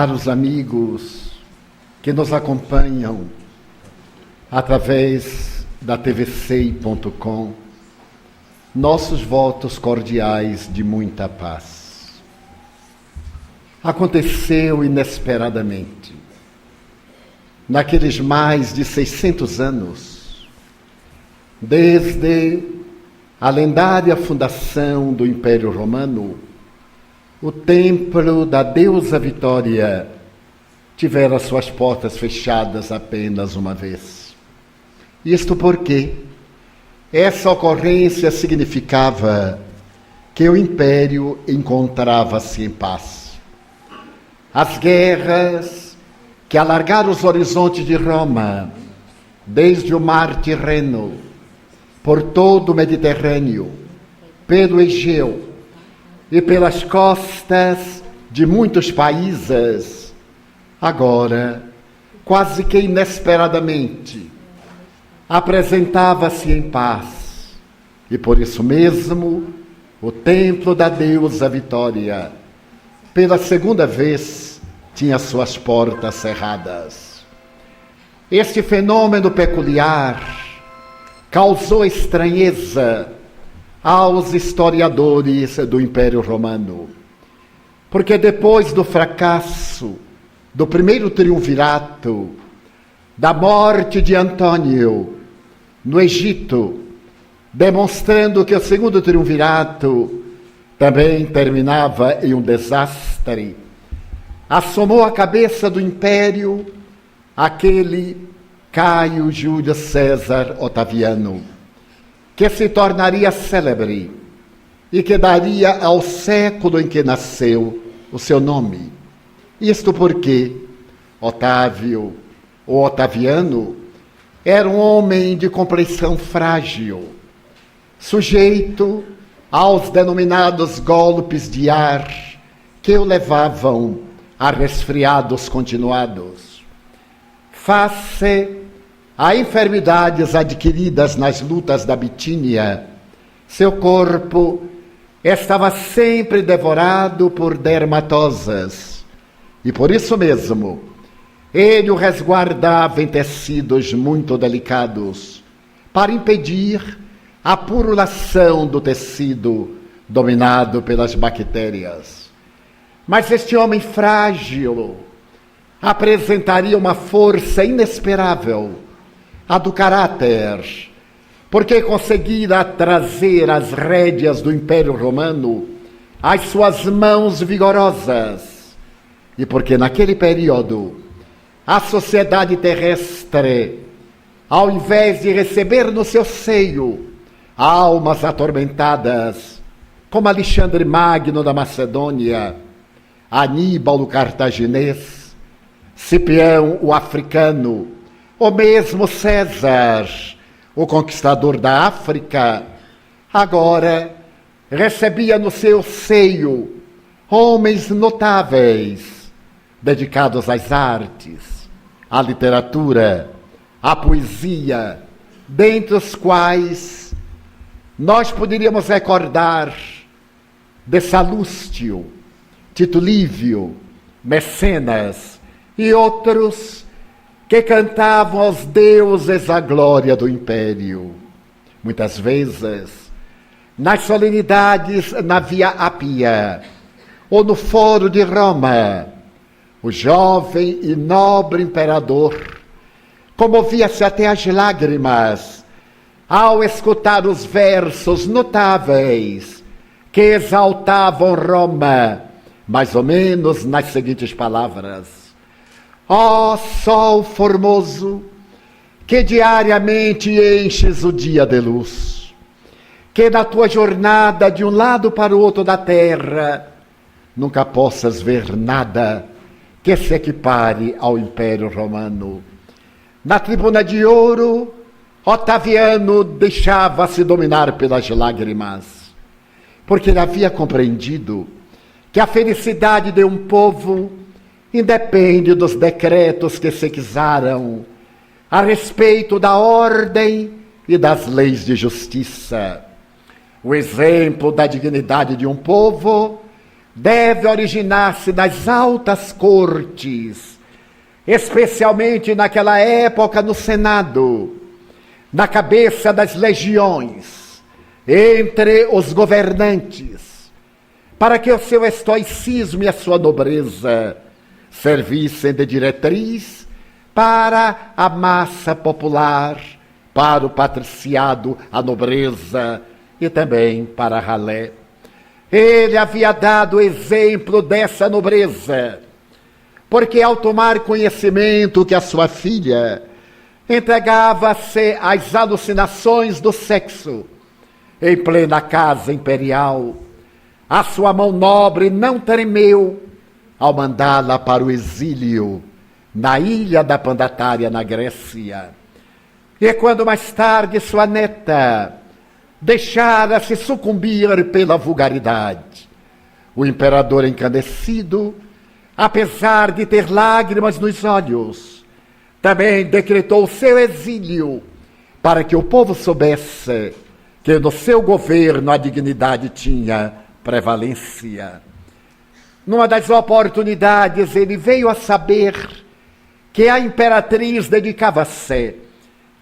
Caros amigos que nos acompanham através da tvcei.com, nossos votos cordiais de muita paz. Aconteceu inesperadamente, naqueles mais de 600 anos, desde a lendária fundação do Império Romano, o templo da deusa Vitória tivera suas portas fechadas apenas uma vez. Isto porque essa ocorrência significava que o império encontrava-se em paz. As guerras que alargaram os horizontes de Roma, desde o mar Tirreno, por todo o Mediterrâneo, pelo Egeu, e pelas costas de muitos países, agora, quase que inesperadamente, apresentava-se em paz. E por isso mesmo, o templo da deusa Vitória, pela segunda vez, tinha suas portas cerradas. Este fenômeno peculiar causou estranheza aos historiadores do Império Romano, porque depois do fracasso do primeiro triunvirato, da morte de Antônio no Egito, demonstrando que o segundo triunvirato também terminava em um desastre, assomou à cabeça do Império aquele Caio Júlio César Otaviano, que se tornaria célebre e que daria ao século em que nasceu o seu nome. Isto porque Otávio, ou Otaviano, era um homem de complexão frágil, sujeito aos denominados golpes de ar que o levavam a resfriados continuados. Face a enfermidades adquiridas nas lutas da Bitínia, seu corpo estava sempre devorado por dermatoses, e por isso mesmo ele o resguardava em tecidos muito delicados, para impedir a purulação do tecido dominado pelas bactérias. Mas este homem frágil apresentaria uma força inesperável, a do caráter, porque conseguira trazer as rédeas do Império Romano às suas mãos vigorosas, e porque naquele período a sociedade terrestre, ao invés de receber no seu seio almas atormentadas, como Alexandre Magno da Macedônia, Aníbal o cartaginês, Cipião o africano, ou mesmo César, o conquistador da África, agora recebia no seu seio homens notáveis, dedicados às artes, à literatura, à poesia, dentre os quais nós poderíamos recordar de Salústio, Tito Livio, Mecenas e outros que cantavam aos deuses a glória do império. Muitas vezes, nas solenidades na Via Ápia, ou no Foro de Roma, o jovem e nobre imperador comovia-se até as lágrimas ao escutar os versos notáveis que exaltavam Roma, mais ou menos nas seguintes palavras: ó sol formoso, que diariamente enches o dia de luz, que na tua jornada de um lado para o outro da terra nunca possas ver nada que se equipare ao Império Romano. Na tribuna de ouro, Otaviano deixava-se dominar pelas lágrimas, porque ele havia compreendido que a felicidade de um povo independe dos decretos que se quisaram a respeito da ordem e das leis de justiça. O exemplo da dignidade de um povo deve originar-se nas altas cortes, especialmente naquela época no Senado, na cabeça das legiões, entre os governantes, para que o seu estoicismo e a sua nobreza servissem de diretriz para a massa popular, para o patriciado, a nobreza e também para a ralé. Ele havia dado exemplo dessa nobreza, porque ao tomar conhecimento que a sua filha entregava-se às alucinações do sexo em plena casa imperial, a sua mão nobre não tremeu ao mandá-la para o exílio na ilha da Pandatária, na Grécia. E quando mais tarde sua neta deixara-se sucumbir pela vulgaridade, o imperador encandecido, apesar de ter lágrimas nos olhos, também decretou seu exílio para que o povo soubesse que no seu governo a dignidade tinha prevalência. Numa das oportunidades, ele veio a saber que a imperatriz dedicava-se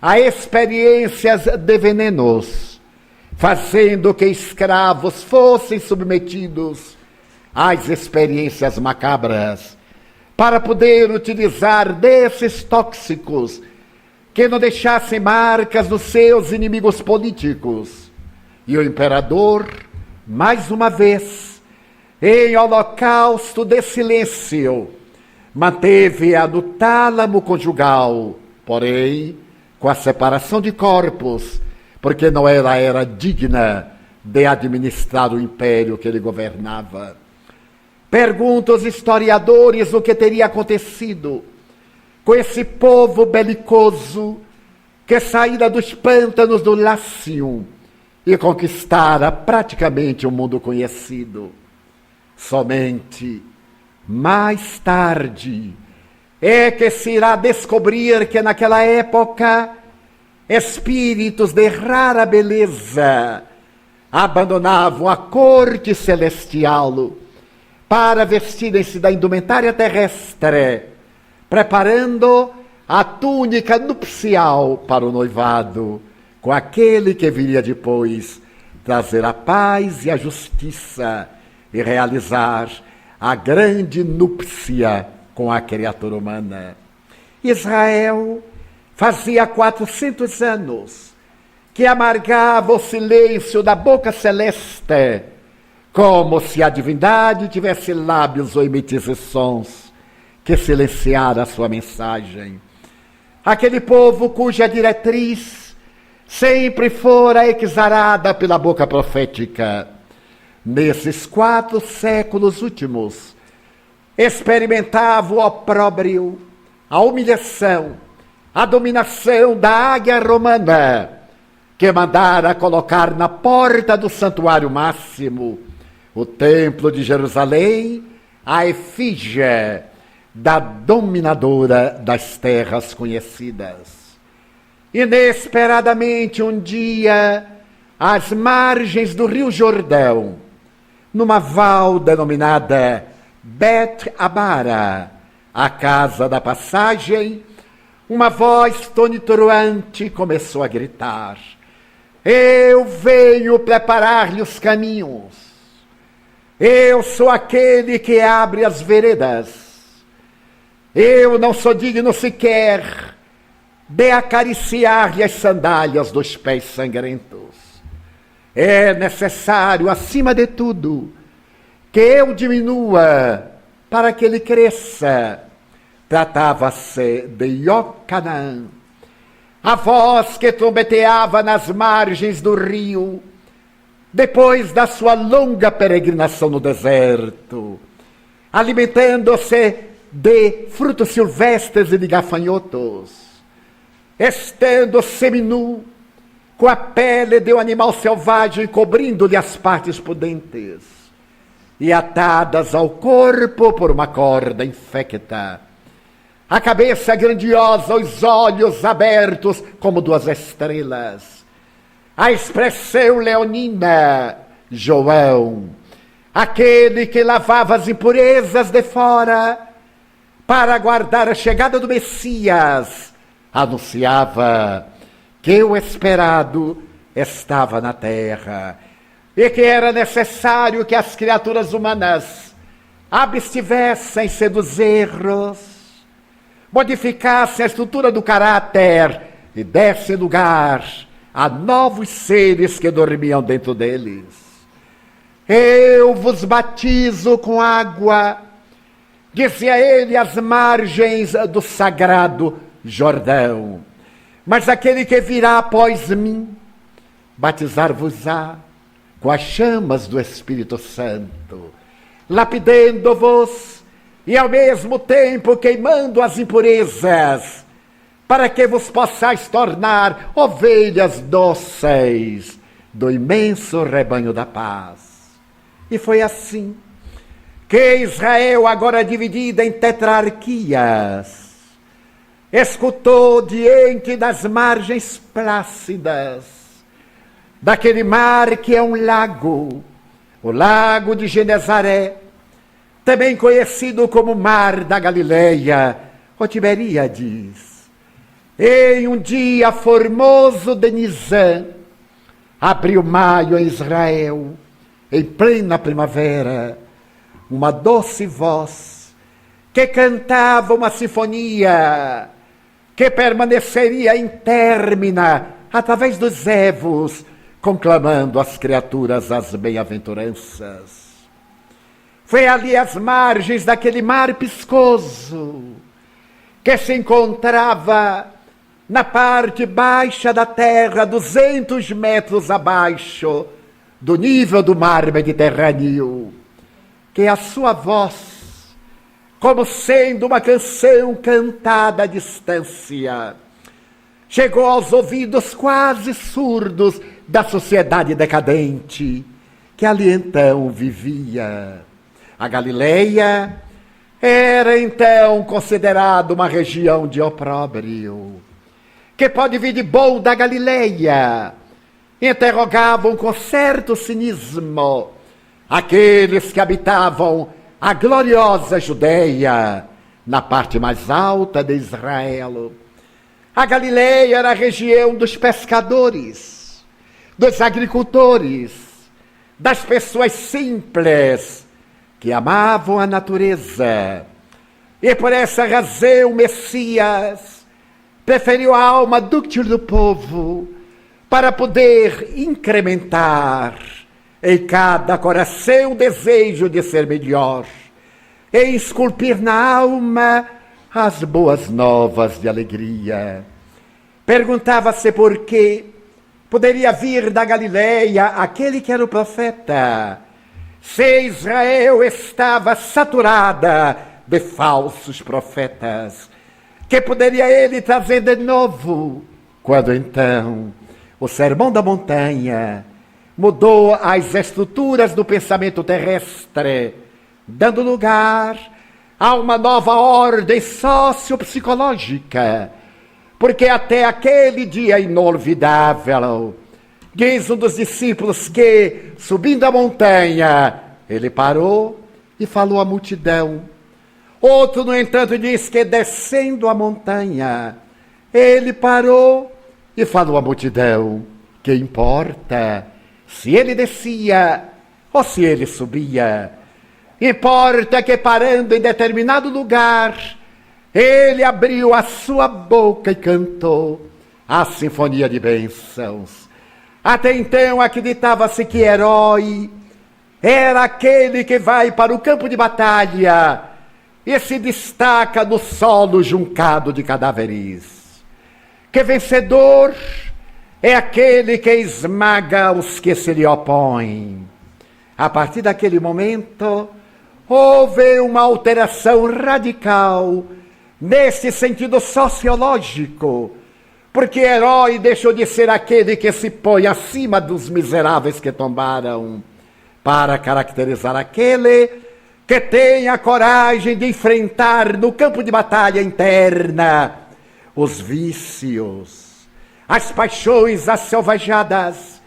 a experiências de venenos, fazendo que escravos fossem submetidos às experiências macabras, para poder utilizar desses tóxicos que não deixassem marcas nos seus inimigos políticos. E o imperador, mais uma vez, em holocausto de silêncio, manteve-a no tálamo conjugal, porém, com a separação de corpos, porque não era digna de administrar o império que ele governava. Perguntam os historiadores o que teria acontecido com esse povo belicoso que saíra dos pântanos do Lácio e conquistara praticamente o mundo conhecido. Somente mais tarde é que se irá descobrir que naquela época espíritos de rara beleza abandonavam a corte celestial para vestirem-se da indumentária terrestre, preparando a túnica nupcial para o noivado, com aquele que viria depois trazer a paz e a justiça e realizar a grande núpcia com a criatura humana. Israel fazia 400 anos que amargava o silêncio da boca celeste, como se a divindade tivesse lábios ou emitisse sons que silenciara a sua mensagem. Aquele povo cuja diretriz sempre fora exarada pela boca profética, nesses 4 séculos últimos, experimentava o opróbrio, a humilhação, a dominação da águia romana, que mandara colocar na porta do santuário máximo, o templo de Jerusalém, a efígie da dominadora das terras conhecidas. Inesperadamente, um dia, às margens do rio Jordão, numa val denominada Bet Abara, a casa da passagem, uma voz tonitruante começou a gritar: eu venho preparar-lhe os caminhos. Eu sou aquele que abre as veredas. Eu não sou digno sequer de acariciar-lhe as sandálias dos pés sangrentos. É necessário, acima de tudo, que eu diminua para que ele cresça. Tratava-se de Iocanã, a voz que trombeteava nas margens do rio, depois da sua longa peregrinação no deserto, alimentando-se de frutos silvestres e de gafanhotos, estando seminu, com a pele de um animal selvagem cobrindo-lhe as partes pudentes, e atadas ao corpo por uma corda infecta, a cabeça grandiosa, os olhos abertos como 2 estrelas, a expressão leonina, João, aquele que lavava as impurezas de fora para aguardar a chegada do Messias, anunciava que o esperado estava na terra e que era necessário que as criaturas humanas abstivessem-se dos erros, modificassem a estrutura do caráter e dessem lugar a novos seres que dormiam dentro deles. Eu vos batizo com água, dizia ele, às margens do sagrado Jordão. Mas aquele que virá após mim, batizar-vos-á com as chamas do Espírito Santo, lapidando-vos e ao mesmo tempo queimando as impurezas, para que vos possais tornar ovelhas dóceis do imenso rebanho da paz. E foi assim que Israel, agora dividida em tetrarquias, escutou diante das margens plácidas daquele mar que é um lago, o lago de Genezaré, também conhecido como Mar da Galileia, ou Tiberíades. Em um dia formoso de Nisan, abriu maio em Israel, em plena primavera, uma doce voz que cantava uma sinfonia que permaneceria intérmina através dos evos, conclamando às criaturas as bem-aventuranças. Foi ali às margens daquele mar piscoso, que se encontrava na parte baixa da terra, 200 metros abaixo do nível do mar Mediterrâneo, que a sua voz, como sendo uma canção cantada à distância, chegou aos ouvidos quase surdos da sociedade decadente que ali então vivia. A Galileia era então considerada uma região de opróbrio. Que pode vir de bom da Galileia? Interrogavam com certo cinismo aqueles que habitavam a gloriosa Judeia, na parte mais alta de Israel. A Galileia era a região dos pescadores, dos agricultores, das pessoas simples que amavam a natureza. E por essa razão o Messias preferiu a alma dúctil do povo para poder incrementar em cada coração o desejo de ser melhor e esculpir na alma as boas novas de alegria. Perguntava-se por que poderia vir da Galileia aquele que era o profeta, se Israel estava saturada de falsos profetas. Que poderia ele trazer de novo, quando então o Sermão da Montanha mudou as estruturas do pensamento terrestre, dando lugar a uma nova ordem sociopsicológica, porque até aquele dia inolvidável, diz um dos discípulos que, subindo a montanha, ele parou e falou à multidão. Outro, no entanto, diz que descendo a montanha, ele parou e falou à multidão. Que importa se ele descia ou se ele subia? Importa que, parando em determinado lugar, ele abriu a sua boca e cantou a sinfonia de bênçãos. Até então acreditava-se que herói era aquele que vai para o campo de batalha e se destaca no solo juncado de cadáveres. Que vencedor é aquele que esmaga os que se lhe opõem. A partir daquele momento, houve uma alteração radical nesse sentido sociológico, porque herói deixou de ser aquele que se põe acima dos miseráveis que tombaram, para caracterizar aquele que tem a coragem de enfrentar no campo de batalha interna os vícios, as paixões asselvajadas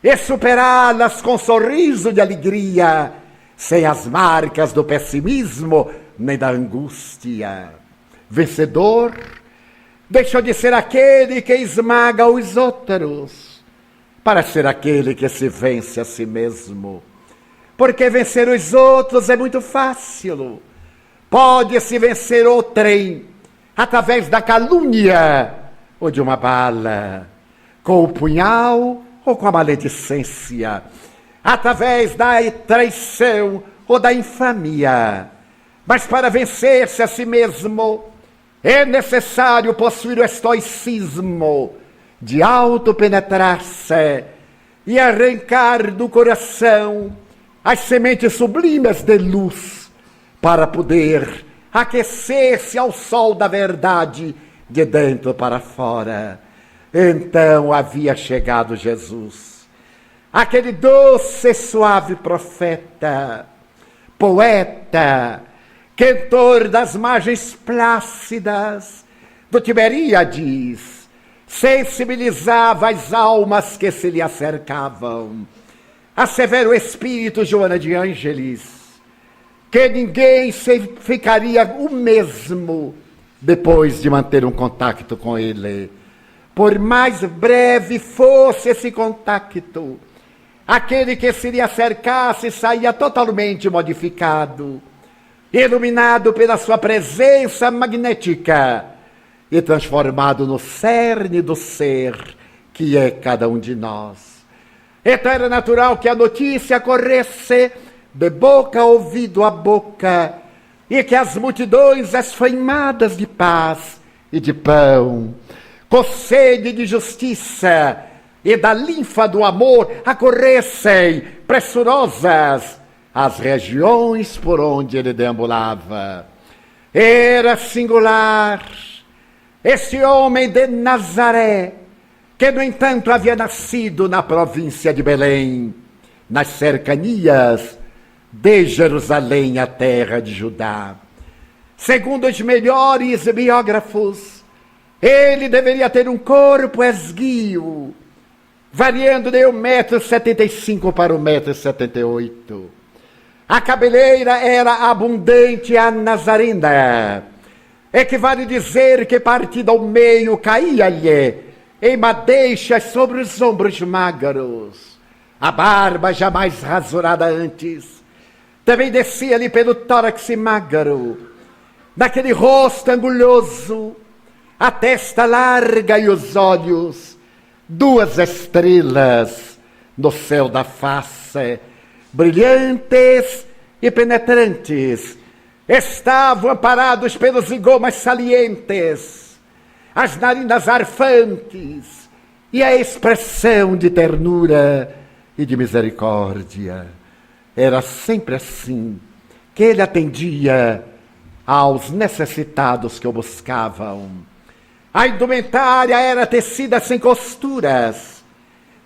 e superá-las com sorriso de alegria, sem as marcas do pessimismo nem da angústia. Vencedor deixou de ser aquele que esmaga os outros para ser aquele que se vence a si mesmo. Porque vencer os outros é muito fácil. Pode-se vencer outrem através da calúnia ou de uma bala, com o punhal ou com a maledicência, através da traição ou da infâmia. Mas para vencer-se a si mesmo, é necessário possuir o estoicismo de autopenetrar-se e arrancar do coração as sementes sublimes de luz para poder aquecer-se ao sol da verdade de dentro para fora. Então havia chegado Jesus, aquele doce e suave profeta, poeta, cantor das margens plácidas do Tiberíades, sensibilizava as almas que se lhe acercavam. Assevera o espírito Joana de Ângeles que ninguém ficaria o mesmo depois de manter um contato com ele. Por mais breve fosse esse contato, aquele que se lhe acercasse saía totalmente modificado, iluminado pela sua presença magnética e transformado no cerne do ser que é cada um de nós. Então era natural que a notícia corresse de boca a ouvido a boca e que as multidões esfaimadas de paz e de pão, com sede de justiça e da linfa do amor, acorressem pressurosas às regiões por onde ele deambulava. Era singular esse homem de Nazaré, que, no entanto, havia nascido na província de Belém, nas cercanias de Jerusalém, a terra de Judá. Segundo os melhores biógrafos, ele deveria ter um corpo esguio, variando de 1,75 m para 1,78 m. A cabeleira era abundante à nazarena. Equivale dizer que partida ao meio caía-lhe em madeixas sobre os ombros magros. A barba jamais rasurada antes também descia-lhe pelo tórax magro. Naquele rosto angulhoso, a testa larga e os olhos, 2 estrelas no céu da face, brilhantes e penetrantes, estavam amparados pelos zigomas salientes, as narinas arfantes e a expressão de ternura e de misericórdia. Era sempre assim que ele atendia aos necessitados que o buscavam. A indumentária era tecida sem costuras,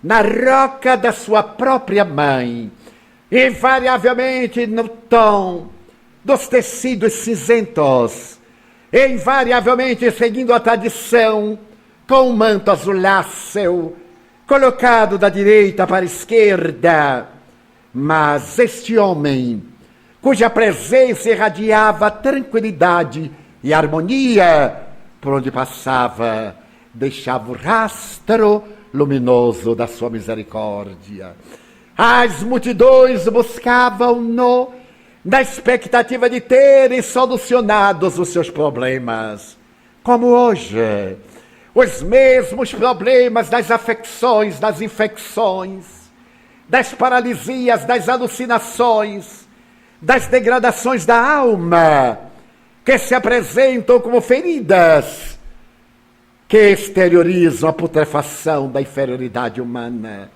na roca da sua própria mãe, invariavelmente no tom dos tecidos cinzentos, invariavelmente seguindo a tradição, com um manto azuláceo, colocado da direita para a esquerda. Mas este homem, cuja presença irradiava tranquilidade e harmonia, por onde passava, deixava o rastro luminoso da sua misericórdia. As multidões buscavam-no na expectativa de terem solucionados os seus problemas. Como hoje, os mesmos problemas das afecções, das infecções, das paralisias, das alucinações, das degradações da alma, que se apresentam como feridas que exteriorizam a putrefação da inferioridade humana.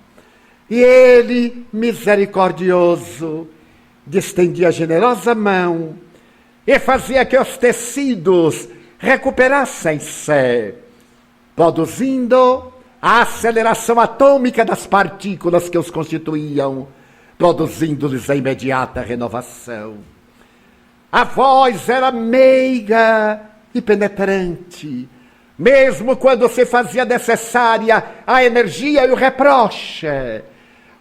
E ele, misericordioso, distendia a generosa mão e fazia que os tecidos recuperassem-se, produzindo a aceleração atômica das partículas que os constituíam, produzindo-lhes a imediata renovação. A voz era meiga e penetrante, mesmo quando se fazia necessária a energia e o reproche,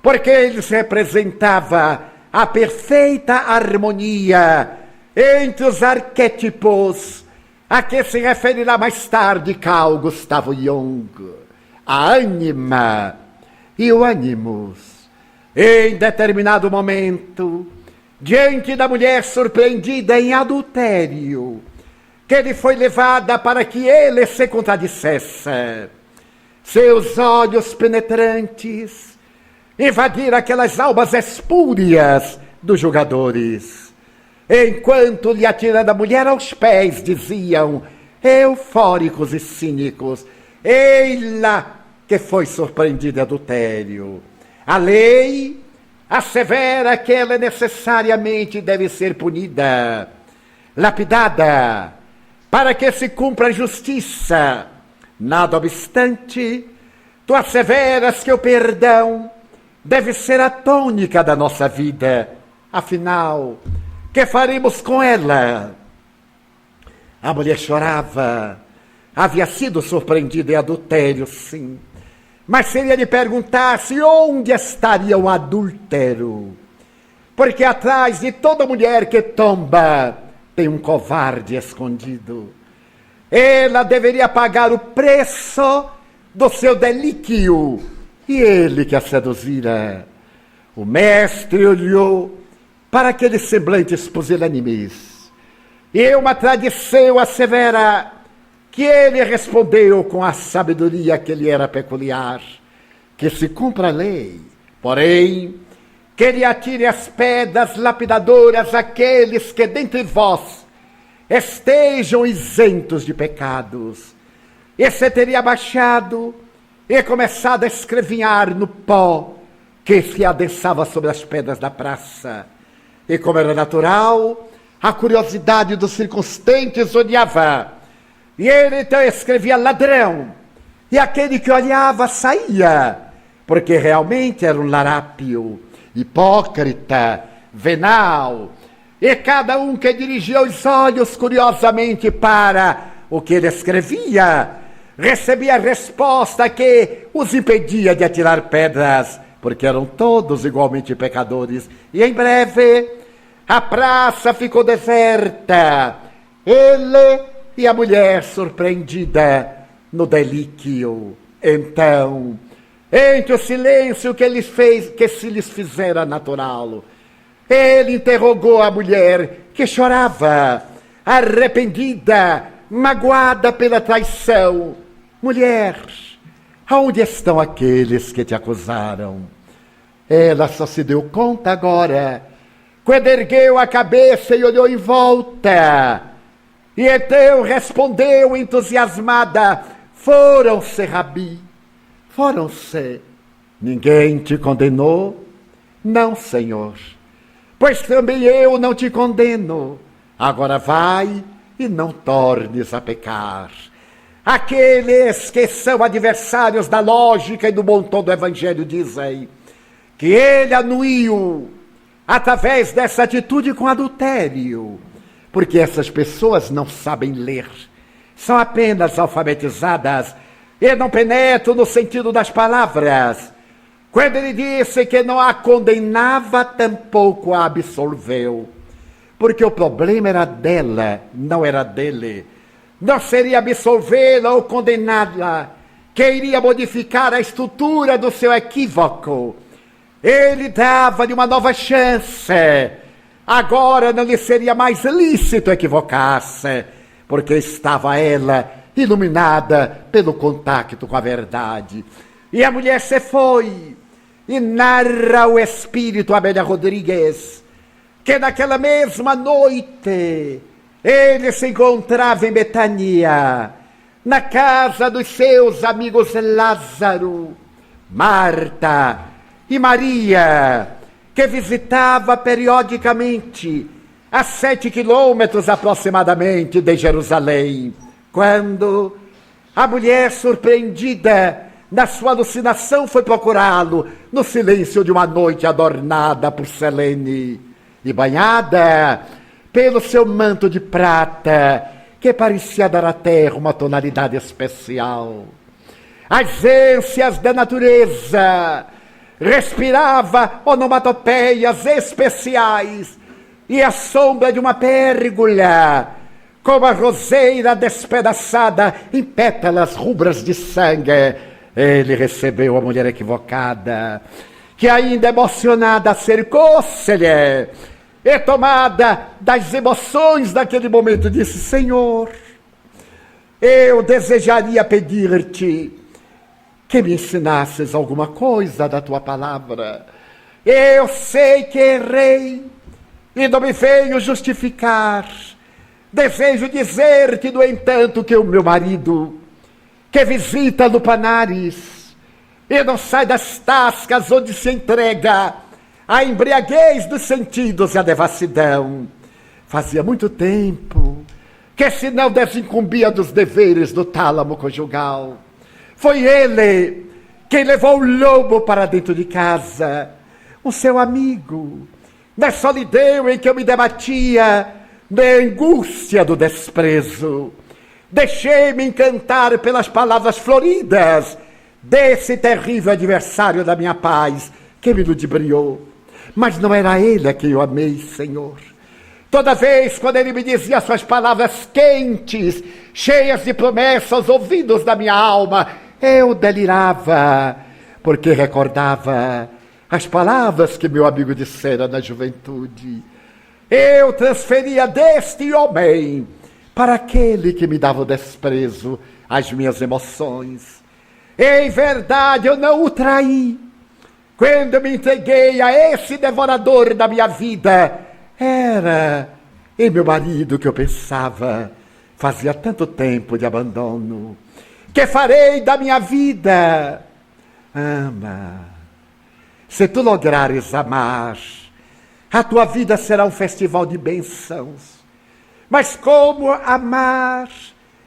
porque ele se representava a perfeita harmonia entre os arquétipos a que se referirá mais tarde Carl Gustav Jung, a ânima e o ânimos. Em determinado momento, diante da mulher surpreendida em adultério, que lhe foi levada para que ele se contradissesse, seus olhos penetrantes invadiram aquelas almas espúrias dos julgadores, enquanto lhe atirando a mulher aos pés, diziam, eufóricos e cínicos, ei-la que foi surpreendida em adultério. A lei assevera que ela necessariamente deve ser punida, lapidada, para que se cumpra a justiça. Nada obstante, tu asseveras que o perdão deve ser a tônica da nossa vida. Afinal, que faremos com ela? A mulher chorava. Havia sido surpreendida em adultério, sim. Mas seria lhe perguntar-se onde estaria o adúltero. Porque atrás de toda mulher que tomba, tem um covarde escondido. Ela deveria pagar o preço do seu delíquio. E ele que a seduzira. O mestre olhou para aqueles semblantes pusilânimes. E uma tradição assevera que ele respondeu com a sabedoria que lhe era peculiar, que se cumpra a lei, porém, que ele atire as pedras lapidadoras àqueles que dentre vós estejam isentos de pecados. E se teria abaixado e começado a escrevinhar no pó que se adensava sobre as pedras da praça. E como era natural, a curiosidade dos circunstantes odiava. E ele então escrevia ladrão, e aquele que olhava saía, porque realmente era um larápio, hipócrita, venal, e cada um que dirigia os olhos curiosamente para o que ele escrevia, recebia a resposta que os impedia de atirar pedras, porque eram todos igualmente pecadores. E em breve, a praça ficou deserta, ele e a mulher surpreendida no delíquio. Então, entre o silêncio que se lhes fizera natural, ele interrogou a mulher que chorava, arrependida, magoada pela traição. Mulher, aonde estão aqueles que te acusaram? Ela só se deu conta agora, quando ergueu a cabeça e olhou em volta. E então respondeu entusiasmada, foram-se, Rabi, foram-se. Ninguém te condenou? Não, Senhor. Pois também eu não te condeno. Agora vai e não tornes a pecar. Aqueles que são adversários da lógica e do bom tom do Evangelho dizem que ele anuiu através dessa atitude com adultério, porque essas pessoas não sabem ler, são apenas alfabetizadas e não penetram no sentido das palavras. Quando ele disse que não a condenava, tampouco a absolveu, porque o problema era dela, não era dele. Não seria absolvê-la ou condená-la que iria modificar a estrutura do seu equívoco. Ele dava-lhe uma nova chance. Agora não lhe seria mais lícito equivocar-se, porque estava ela iluminada pelo contato com a verdade. E a mulher se foi, e narra o espírito Amélia Rodrigues, que naquela mesma noite ele se encontrava em Betânia, na casa dos seus amigos Lázaro, Marta e Maria, que visitava periodicamente a 7 quilômetros aproximadamente de Jerusalém, quando a mulher, surpreendida na sua alucinação, foi procurá-lo no silêncio de uma noite adornada por Selene e banhada pelo seu manto de prata, que parecia dar à terra uma tonalidade especial. As ânsias da natureza respirava onomatopeias especiais, e a sombra de uma pérgola, como a roseira despedaçada em pétalas rubras de sangue, ele recebeu a mulher equivocada, que ainda emocionada acercou-se-lhe, e tomada das emoções daquele momento disse: Senhor, eu desejaria pedir-te que me ensinasses alguma coisa da tua palavra. Eu sei que errei e não me venho justificar. Desejo dizer-te, no entanto, que o meu marido, que visita lupanares e não sai das tascas onde se entrega a embriaguez dos sentidos e a devassidão, fazia muito tempo que se não desincumbia dos deveres do tálamo conjugal. Foi ele quem levou o lobo para dentro de casa, o seu amigo, na solidão em que eu me debatia, na angústia do desprezo. Deixei-me encantar pelas palavras floridas desse terrível adversário da minha paz, que me ludibriou. Mas não era ele a quem eu amei, Senhor. Toda vez quando ele me dizia suas palavras quentes, cheias de promessas aos ouvidos da minha alma, eu delirava, porque recordava as palavras que meu amigo dissera na juventude. Eu transferia deste homem para aquele que me dava o desprezo às minhas emoções. Em verdade, eu não o traí. Quando me entreguei a esse devorador da minha vida, era em meu marido que eu pensava. Fazia tanto tempo de abandono. Que farei da minha vida? Ama. Se tu lograres amar, a tua vida será um festival de bênçãos. Mas como amar,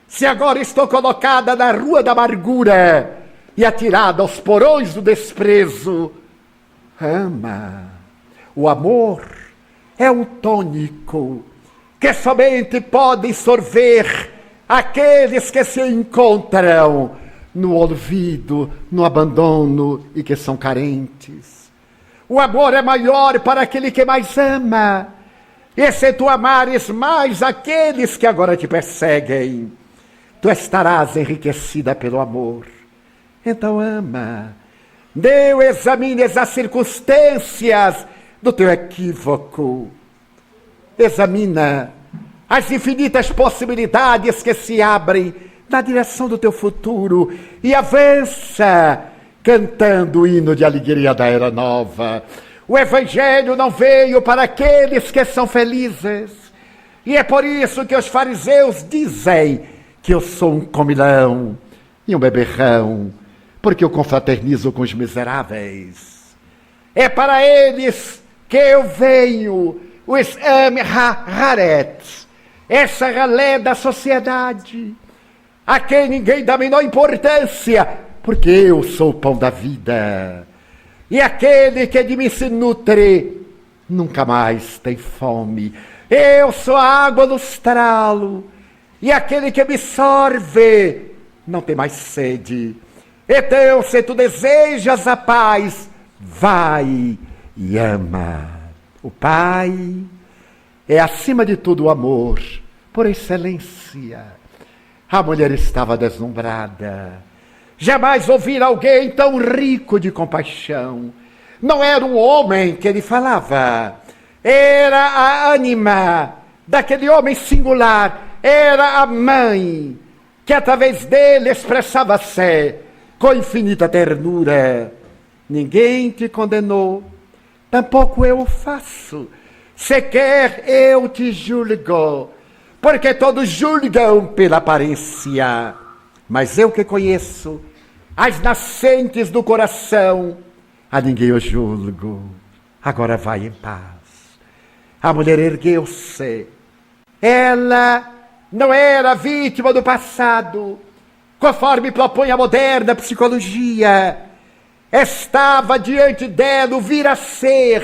se agora estou colocada na rua da amargura e atirada aos porões do desprezo? Ama. O amor é um tônico que somente podem sorver aqueles que se encontram no olvido, no abandono e que são carentes. O amor é maior para aquele que mais ama. E se tu amares mais aqueles que agora te perseguem, tu estarás enriquecida pelo amor. Então ama. Não examines as circunstâncias do teu equívoco. Examina as infinitas possibilidades que se abrem na direção do teu futuro e avança cantando o hino de alegria da era nova. O evangelho não veio para aqueles que são felizes, e é por isso que os fariseus dizem que eu sou um comilão e um beberrão, porque eu confraternizo com os miseráveis. É para eles que eu venho, os Haret, essa ralé da sociedade, a quem ninguém dá a menor importância, porque eu sou o pão da vida. E aquele que de mim se nutre, nunca mais tem fome. Eu sou a água do estralo, e aquele que me sorve, não tem mais sede. Então, se tu desejas a paz, vai e ama. O Pai é, acima de tudo, o amor, por excelência. A mulher estava deslumbrada. Jamais ouvira alguém tão rico de compaixão. Não era um homem que ele falava, era a ânima daquele homem singular, era a mãe, que através dele expressava-se com infinita ternura. Ninguém te condenou, tampouco eu o faço. Sequer eu te julgo, porque todos julgam pela aparência. Mas eu que conheço as nascentes do coração, a ninguém eu julgo. Agora vai em paz. A mulher ergueu-se. Ela não era vítima do passado, conforme propõe a moderna psicologia. Estava diante dela o vir a ser,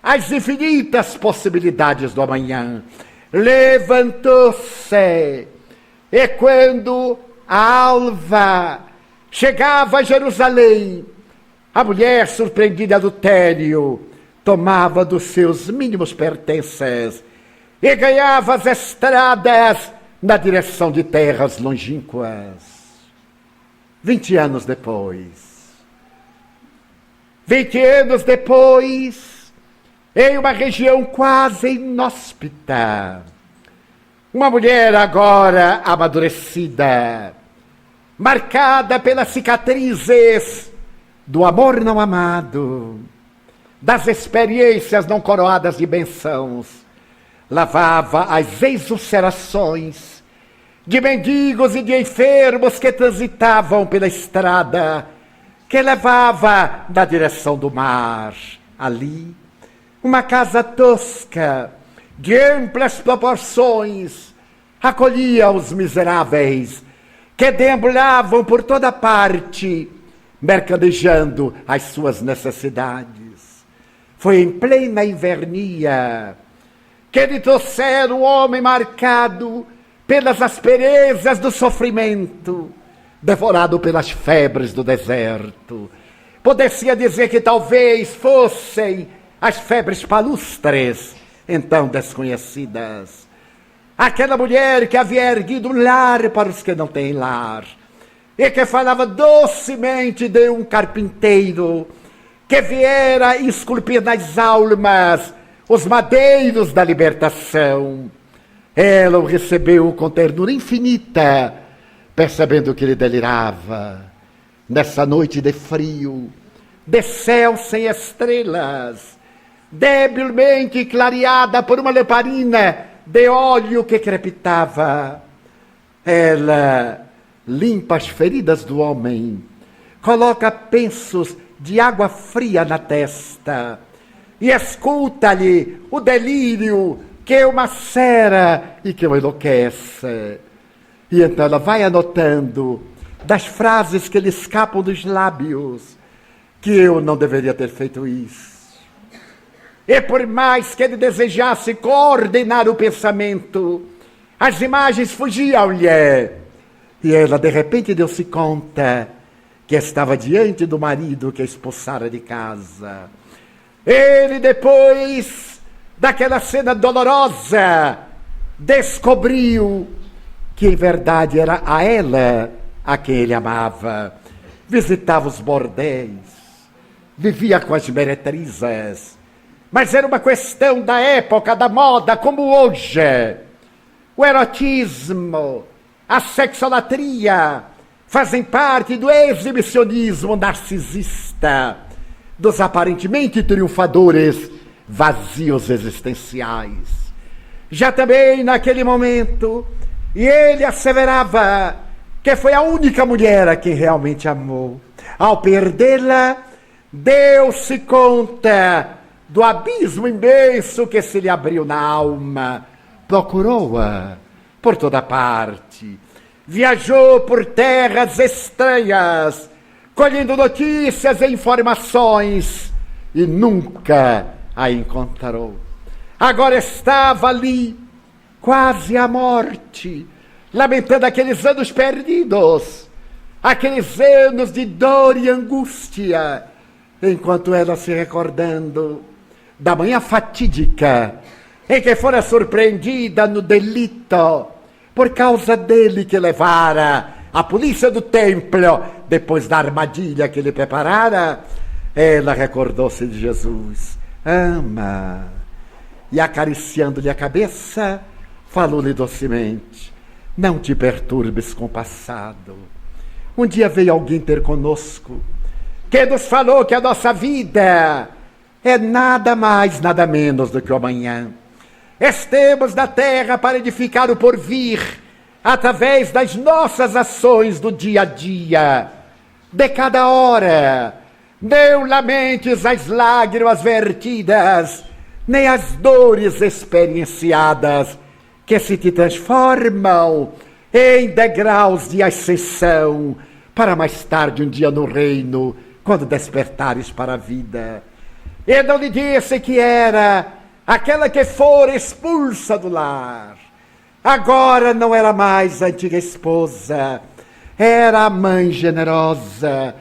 as infinitas possibilidades do amanhã. Levantou-se, e quando a alva chegava a Jerusalém, A mulher, surpreendida em adultério, tomava dos seus mínimos pertences e ganhava as estradas na direção de terras longínquas. 20 anos depois, em uma região quase inóspita, uma mulher agora amadurecida, marcada pelas cicatrizes do amor não amado, das experiências não coroadas de bênçãos, lavava as exulcerações de mendigos e de enfermos que transitavam pela estrada que levava na direção do mar. Ali, uma casa tosca, de amplas proporções, acolhia os miseráveis que deambulavam por toda parte, mercadejando as suas necessidades. Foi em plena invernia que lhe trouxeram um homem marcado pelas asperezas do sofrimento, devorado pelas febres do deserto. Poder-se dizer que talvez fossem as febres palustres, então desconhecidas. Aquela mulher que havia erguido um lar para os que não têm lar, e que falava docemente de um carpinteiro que viera esculpir nas almas os madeiros da libertação. Ela o recebeu com ternura infinita, percebendo que ele delirava. Nessa noite de frio, de céu sem estrelas, debilmente clareada por uma lamparina de óleo que crepitava, ela limpa as feridas do homem, coloca pensos de água fria na testa e escuta-lhe o delírio que o macera e que o enlouquece. E então ela vai anotando das frases que lhe escapam dos lábios que eu não deveria ter feito isso. E por mais que ele desejasse coordenar o pensamento, as imagens fugiam-lhe. E ela de repente deu-se conta que estava diante do marido que a expulsara de casa. Ele, depois daquela cena dolorosa, descobriu que em verdade era a ela a quem ele amava. Visitava os bordéis, vivia com as meretrizes, mas era uma questão da época, da moda, como hoje. O erotismo, a sexolatria fazem parte do exibicionismo narcisista, dos aparentemente triunfadores vazios existenciais. Já também naquele momento, e ele asseverava que foi a única mulher a quem realmente amou. Ao perdê-la, deu-se conta do abismo imenso que se lhe abriu na alma. Procurou-a por toda parte. Viajou por terras estranhas, colhendo notícias e informações, e nunca a encontrou. Agora estava ali, quase à morte, lamentando aqueles anos perdidos, aqueles anos de dor e angústia, enquanto ela se recordando da manhã fatídica em que fora surpreendida no delito, por causa dele que levara a polícia do templo, depois da armadilha que ele preparara. Ela recordou-se de Jesus. Ama. E acariciando-lhe a cabeça, falou-lhe docemente: não te perturbes com o passado. Um dia veio alguém ter conosco, que nos falou que a nossa vida é nada mais, nada menos do que o amanhã. Estamos na terra para edificar o porvir, através das nossas ações do dia a dia, de cada hora. Não lamentes as lágrimas vertidas, nem as dores experienciadas, que se te transformam em degraus de ascensão, para mais tarde um dia no reino, quando despertares para a vida. Eu não lhe disse que era aquela que fora expulsa do lar. Agora não era mais a antiga esposa, era a mãe generosa,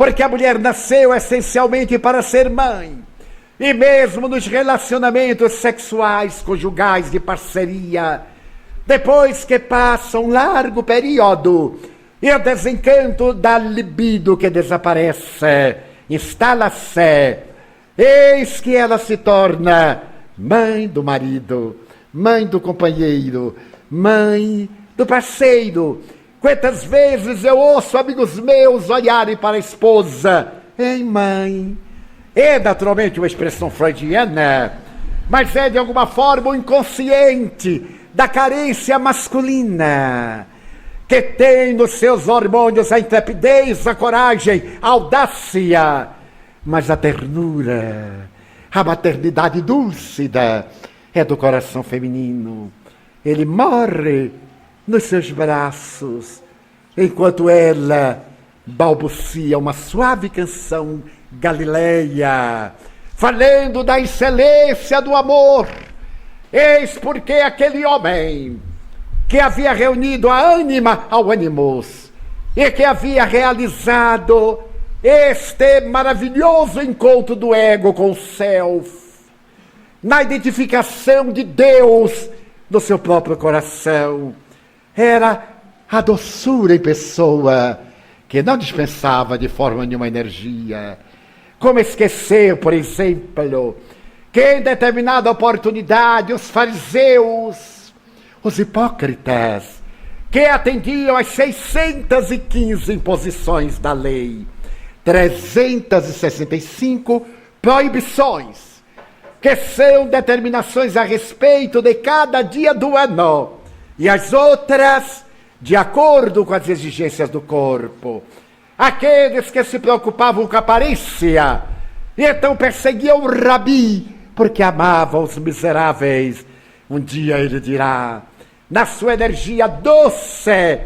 porque a mulher nasceu essencialmente para ser mãe. E mesmo nos relacionamentos sexuais, conjugais, de parceria, depois que passa um largo período e o desencanto da libido que desaparece, instala-se, eis que ela se torna mãe do marido, mãe do companheiro, mãe do parceiro. Quantas vezes eu ouço amigos meus olharem para a esposa, ei mãe. É naturalmente uma expressão freudiana, mas é de alguma forma o inconsciente da carência masculina, que tem nos seus hormônios a intrepidez, a coragem, a audácia, mas a ternura, a maternidade dúlcida é do coração feminino. Ele morre nos seus braços, enquanto ela balbucia uma suave canção galileia, falando da excelência do amor. Eis porque aquele homem que havia reunido a ânima ao ânimos e que havia realizado este maravilhoso encontro do ego com o self, na identificação de Deus no seu próprio coração, era a doçura em pessoa, que não dispensava de forma nenhuma energia. Como esquecer, por exemplo, que em determinada oportunidade os fariseus, os hipócritas, que atendiam às 615 imposições da lei, 365 proibições, que são determinações a respeito de cada dia do ano, e as outras de acordo com as exigências do corpo. Aqueles que se preocupavam com a aparência, e então perseguiam o rabi, porque amavam os miseráveis. Um dia ele dirá, na sua energia doce,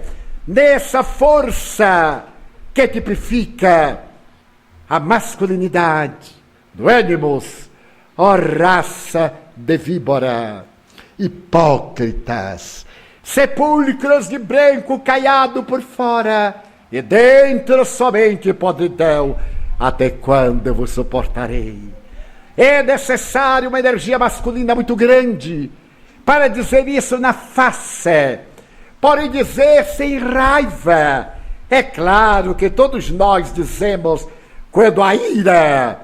nessa força que tipifica a masculinidade do ânimos, ó raça de víbora, hipócritas, sepulcros de branco caiado por fora, e dentro somente podridão. Até quando eu vos suportarei? É necessário uma energia masculina muito grande para dizer isso na face, porém dizer sem raiva. É claro que todos nós dizemos quando a ira,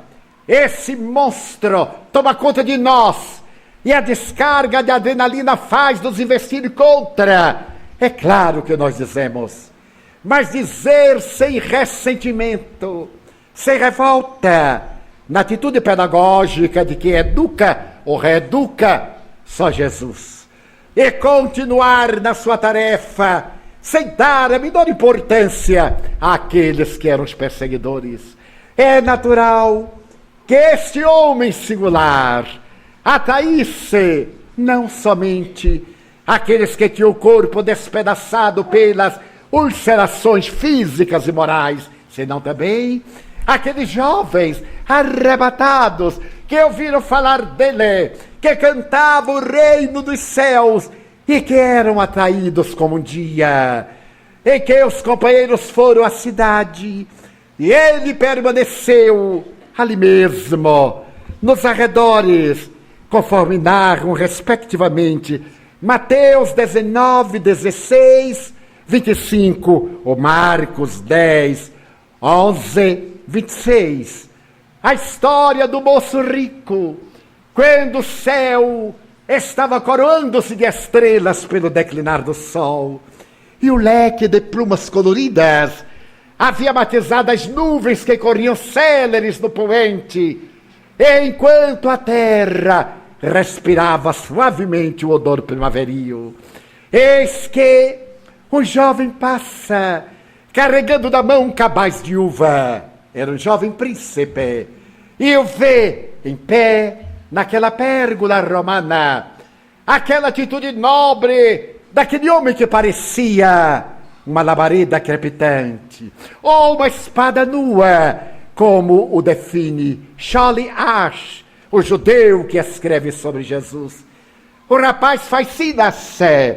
esse monstro, toma conta de nós e a descarga de adrenalina faz nos investir contra. É claro que nós dizemos, mas dizer sem ressentimento, sem revolta, na atitude pedagógica de que educa ou reeduca só Jesus, e continuar na sua tarefa sem dar a menor importância àqueles que eram os perseguidores. É natural que este homem singular atraísse não somente aqueles que tinham o corpo despedaçado pelas ulcerações físicas e morais, senão também aqueles jovens arrebatados que ouviram falar dele, que cantavam o reino dos céus e que eram atraídos como um dia em que os companheiros foram à cidade e ele permaneceu ali mesmo, nos arredores, conforme narram respectivamente Mateus 19, 16, 25, ou Marcos 10, 11, 26. A história do moço rico, quando o céu estava coroando-se de estrelas pelo declinar do sol, e o leque de plumas coloridas havia batizado as nuvens que corriam céleres no poente, enquanto a terra respirava suavemente o odor primaveril. Eis que um jovem passa, carregando na mão um cabaz de uva. Era um jovem príncipe, e o vê em pé naquela pérgola romana, aquela atitude nobre daquele homem que parecia uma labareda crepitante, ou uma espada nua, como o define Charlie Ash, o judeu que escreve sobre Jesus. O rapaz fascina-se,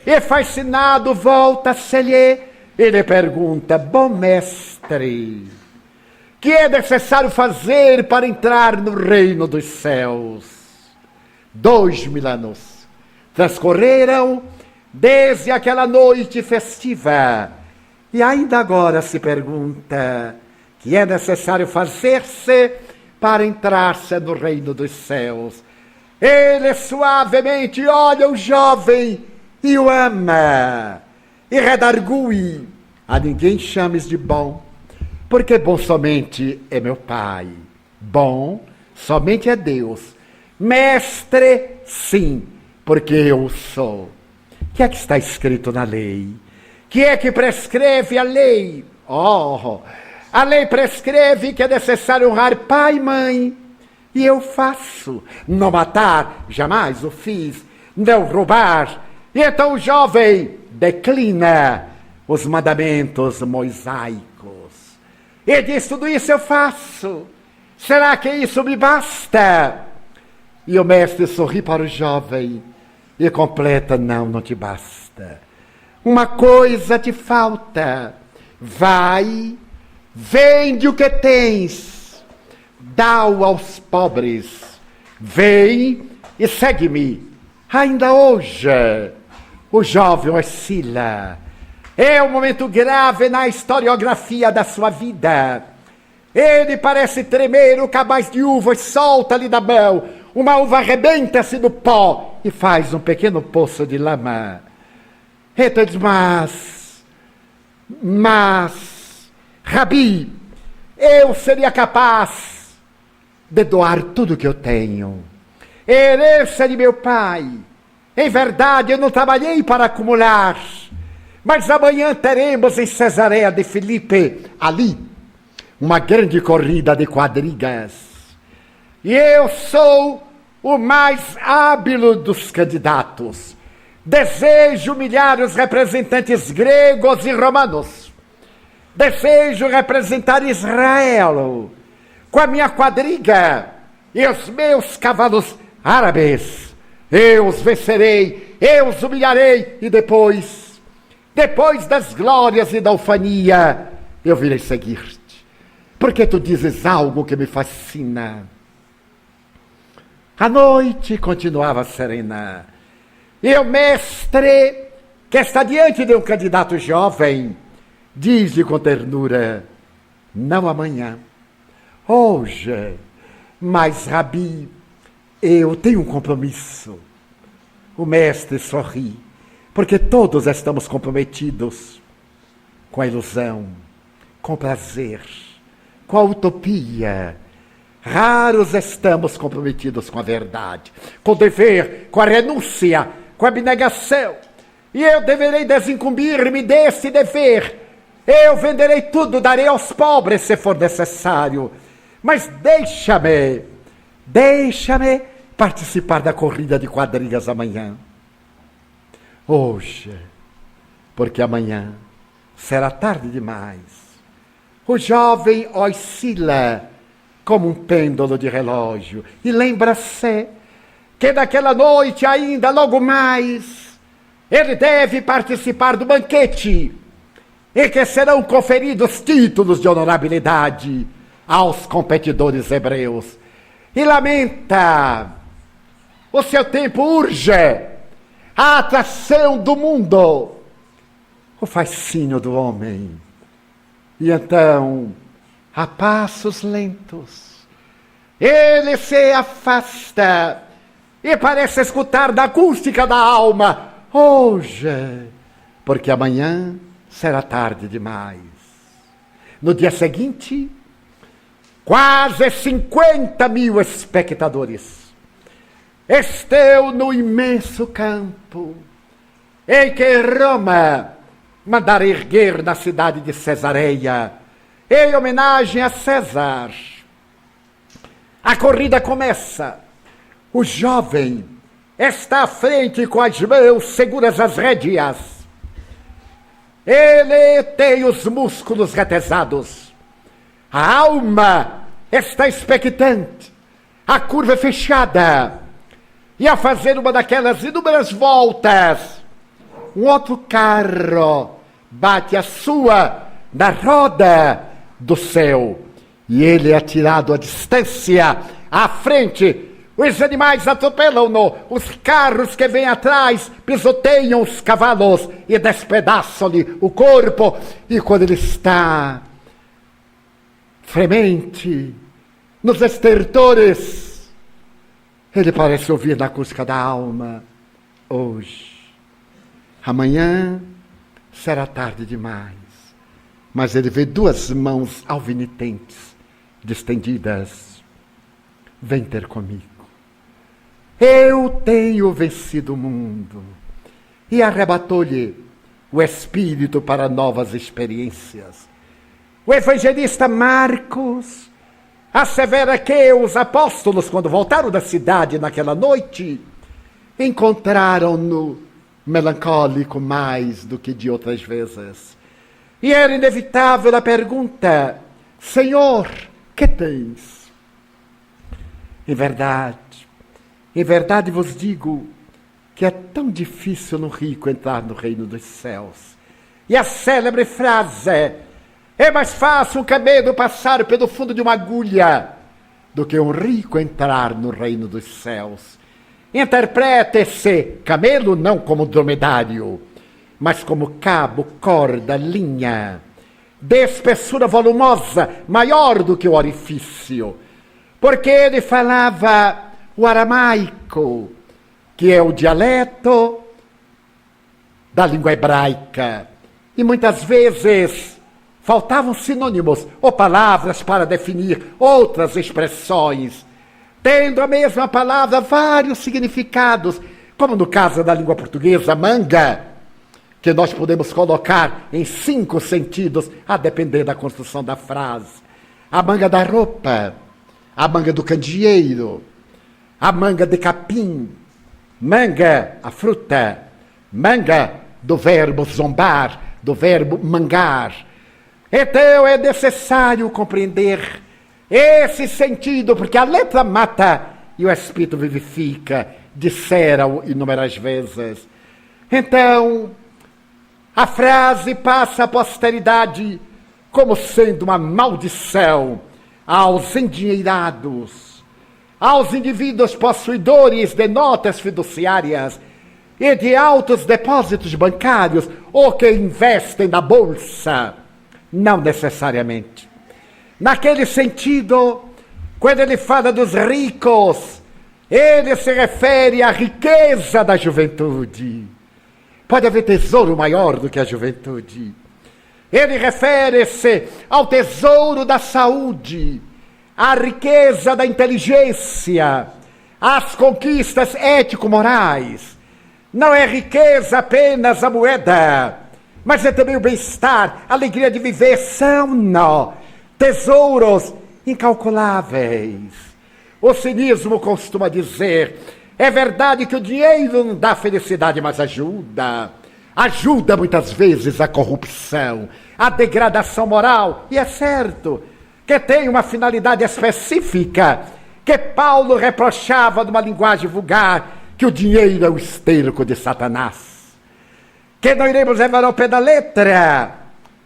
e fascinado volta-se-lhe, e lhe pergunta, bom mestre, que é necessário fazer para entrar no reino dos céus. 2000 anos transcorreram desde aquela noite festiva, e ainda agora se pergunta que é necessário fazer-se para entrar-se no reino dos céus. Ele suavemente olha o jovem e o ama, e redargui: a ninguém chames de bom, porque bom somente é meu Pai. Bom somente é Deus. Mestre, sim, porque eu sou. O que é que está escrito na lei? Que é que prescreve a lei? Oh, a lei prescreve que é necessário honrar pai e mãe, e eu faço. Não matar, jamais o fiz. Não roubar. E então o jovem declina os mandamentos mosaicos. E diz: tudo isso eu faço. Será que isso me basta? E o mestre sorri para o jovem e completa: não te basta. Uma coisa te falta. Vai, vende o que tens, dá-o aos pobres. Vem e segue-me. Ainda hoje, o jovem oscila. É um momento grave na historiografia da sua vida. Ele parece tremer o cabaz de uvas, solta-lhe da mão. Uma uva arrebenta-se no pó e faz um pequeno poço de lama. Então diz: mas, Rabi, eu seria capaz de doar tudo que eu tenho. Herança de meu pai. Em verdade, eu não trabalhei para acumular. Mas amanhã teremos em Cesareia de Filipe, ali, uma grande corrida de quadrigas. E eu sou o mais hábil dos candidatos. Desejo humilhar os representantes gregos e romanos. Desejo representar Israel com a minha quadriga e os meus cavalos árabes. Eu os vencerei, eu os humilharei, e depois das glórias e da ufania, eu virei seguir-te. Porque tu dizes algo que me fascina. A noite continuava serena. E o mestre, que está diante de um candidato jovem, diz-lhe com ternura: não amanhã, hoje. Mas, Rabi, eu tenho um compromisso. O mestre sorri, porque todos estamos comprometidos com a ilusão, com o prazer, com a utopia. Raros estamos comprometidos com a verdade, com o dever, com a renúncia, com a abnegação. E eu deverei desincumbir-me desse dever. Eu venderei tudo, darei aos pobres se for necessário. Mas deixa-me participar da corrida de quadrigas amanhã. Hoje, porque amanhã será tarde demais. O jovem oscila como um pêndulo de relógio e lembra-se que naquela noite ainda, logo mais, ele deve participar do banquete em que serão conferidos títulos de honorabilidade aos competidores hebreus. E lamenta, o seu tempo urge, a atração do mundo, o fascínio do homem. E então, a passos lentos, ele se afasta e parece escutar da acústica da alma: hoje, porque amanhã será tarde demais. No dia seguinte, quase 50.000 espectadores estão no imenso campo em que Roma mandara erguer na cidade de Cesareia, em homenagem a César. A corrida começa. O jovem está à frente com as mãos seguras às rédeas. Ele tem os músculos retesados. A alma está expectante. A curva é fechada. E ao fazer uma daquelas inúmeras voltas, um outro carro bate a sua na roda do céu. E ele é atirado à distância, à frente. Os animais atropelam-no, os carros que vêm atrás pisoteiam os cavalos e despedaçam-lhe o corpo. E quando ele está fremente nos estertores, ele parece ouvir na acústica da alma: hoje, amanhã será tarde demais. Mas ele vê duas mãos alvinitentes, distendidas. Vem ter comigo. Eu tenho vencido o mundo. E arrebatou-lhe o espírito para novas experiências. O evangelista Marcos assevera que os apóstolos, quando voltaram da cidade naquela noite, encontraram-no melancólico mais do que de outras vezes. E era inevitável a pergunta: Senhor, que tens? Em verdade vos digo que é tão difícil no rico entrar no reino dos céus. E a célebre frase: é mais fácil um camelo passar pelo fundo de uma agulha do que um rico entrar no reino dos céus. Interpreta esse camelo não como dromedário, mas como cabo, corda, linha, de espessura volumosa, maior do que o orifício. Porque ele falava o aramaico, que é o dialeto da língua hebraica. E muitas vezes faltavam sinônimos ou palavras para definir outras expressões, tendo a mesma palavra vários significados, como no caso da língua portuguesa, manga, que nós podemos colocar em 5 sentidos, a depender da construção da frase. A manga da roupa, a manga do candeeiro, a manga de capim, manga, a fruta, manga do verbo zombar, do verbo mangar. Então é necessário compreender esse sentido, porque a letra mata e o espírito vivifica, disseram inúmeras vezes. Então, a frase passa à posteridade como sendo uma maldição aos endinheirados, aos indivíduos possuidores de notas fiduciárias e de altos depósitos bancários ou que investem na bolsa. Não necessariamente. Naquele sentido, quando ele fala dos ricos, ele se refere à riqueza da juventude. Pode haver tesouro maior do que a juventude. Ele refere-se ao tesouro da saúde, à riqueza da inteligência, às conquistas ético-morais. Não é riqueza apenas a moeda, mas é também o bem-estar, a alegria de viver. São tesouros incalculáveis. O cinismo costuma dizer: é verdade que o dinheiro não dá felicidade, mas ajuda. Ajuda muitas vezes a corrupção, a degradação moral. E é certo que tem uma finalidade específica que Paulo reprochava numa linguagem vulgar, que o dinheiro é o esterco de Satanás. Que não iremos levar ao pé da letra,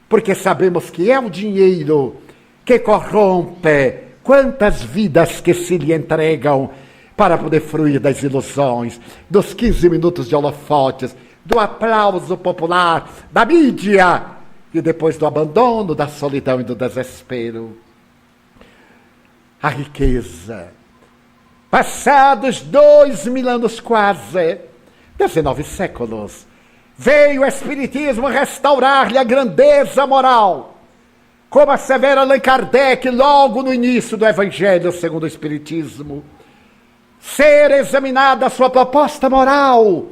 porque sabemos que é o dinheiro que corrompe quantas vidas que se lhe entregam para poder fruir das ilusões, dos 15 minutos de holofotes, do aplauso popular, da mídia, e depois do abandono, da solidão e do desespero. A riqueza. Passados 2000 anos quase, 19 séculos, veio o Espiritismo restaurar-lhe a grandeza moral, como assevera Allan Kardec logo no início do Evangelho segundo o Espiritismo. Ser examinada a sua proposta moral,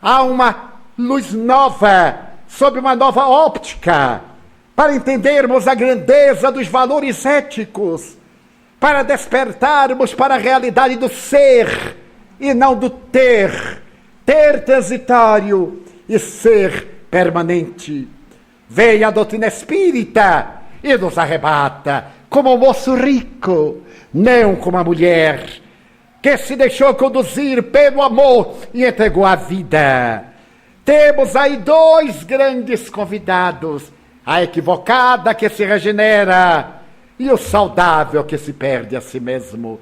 há uma luz nova, sob uma nova óptica, para entendermos a grandeza dos valores éticos, para despertarmos para a realidade do ser e não do ter transitório e ser permanente. Veio a doutrina espírita e nos arrebata como um moço rico, não como a mulher que se deixou conduzir pelo amor e entregou a vida. Temos aí 2 grandes convidados: a equivocada que se regenera e o saudável que se perde a si mesmo.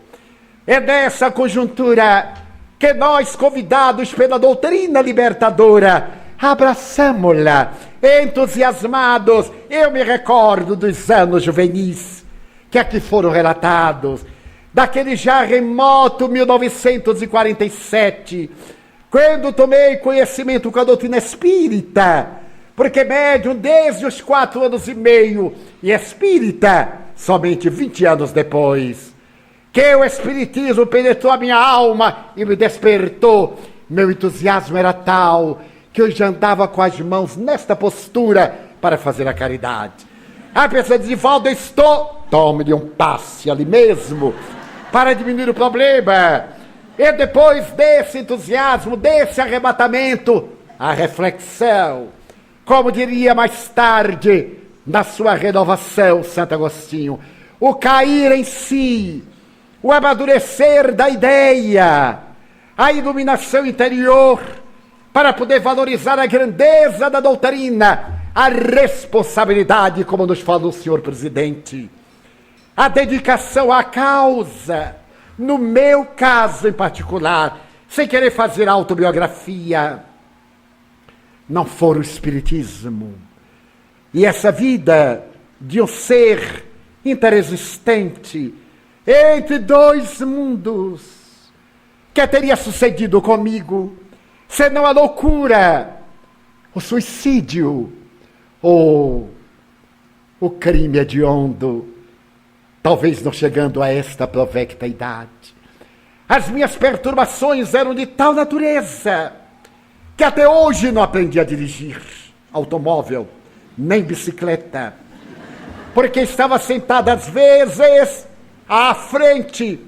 É nessa conjuntura que nós, convidados pela doutrina libertadora, abraçamo-la, entusiasmados. Eu me recordo dos anos juvenis que aqui foram relatados, daquele já remoto 1947, quando tomei conhecimento com a doutrina espírita, porque médium desde os 4 anos e meio, e espírita somente 20 anos depois, que o espiritismo penetrou a minha alma e me despertou. Meu entusiasmo era tal que eu já andava com as mãos nesta postura para fazer a caridade. A pessoa dizia: Valdo, tome-lhe um passe ali mesmo, para diminuir o problema. E depois desse entusiasmo, desse arrebatamento, a reflexão, como diria mais tarde, na sua renovação, Santo Agostinho, o cair em si, o amadurecer da ideia, a iluminação interior, para poder valorizar a grandeza da doutrina, a responsabilidade, como nos falou o senhor presidente, a dedicação à causa. No meu caso em particular, sem querer fazer autobiografia, não for o espiritismo e essa vida de um ser interexistente entre dois mundos, que teria sucedido comigo, senão a loucura, o suicídio ou o crime hediondo, talvez não chegando a esta provecta idade. As minhas perturbações eram de tal natureza que até hoje não aprendi a dirigir automóvel, nem bicicleta, porque estava sentado às vezes à frente,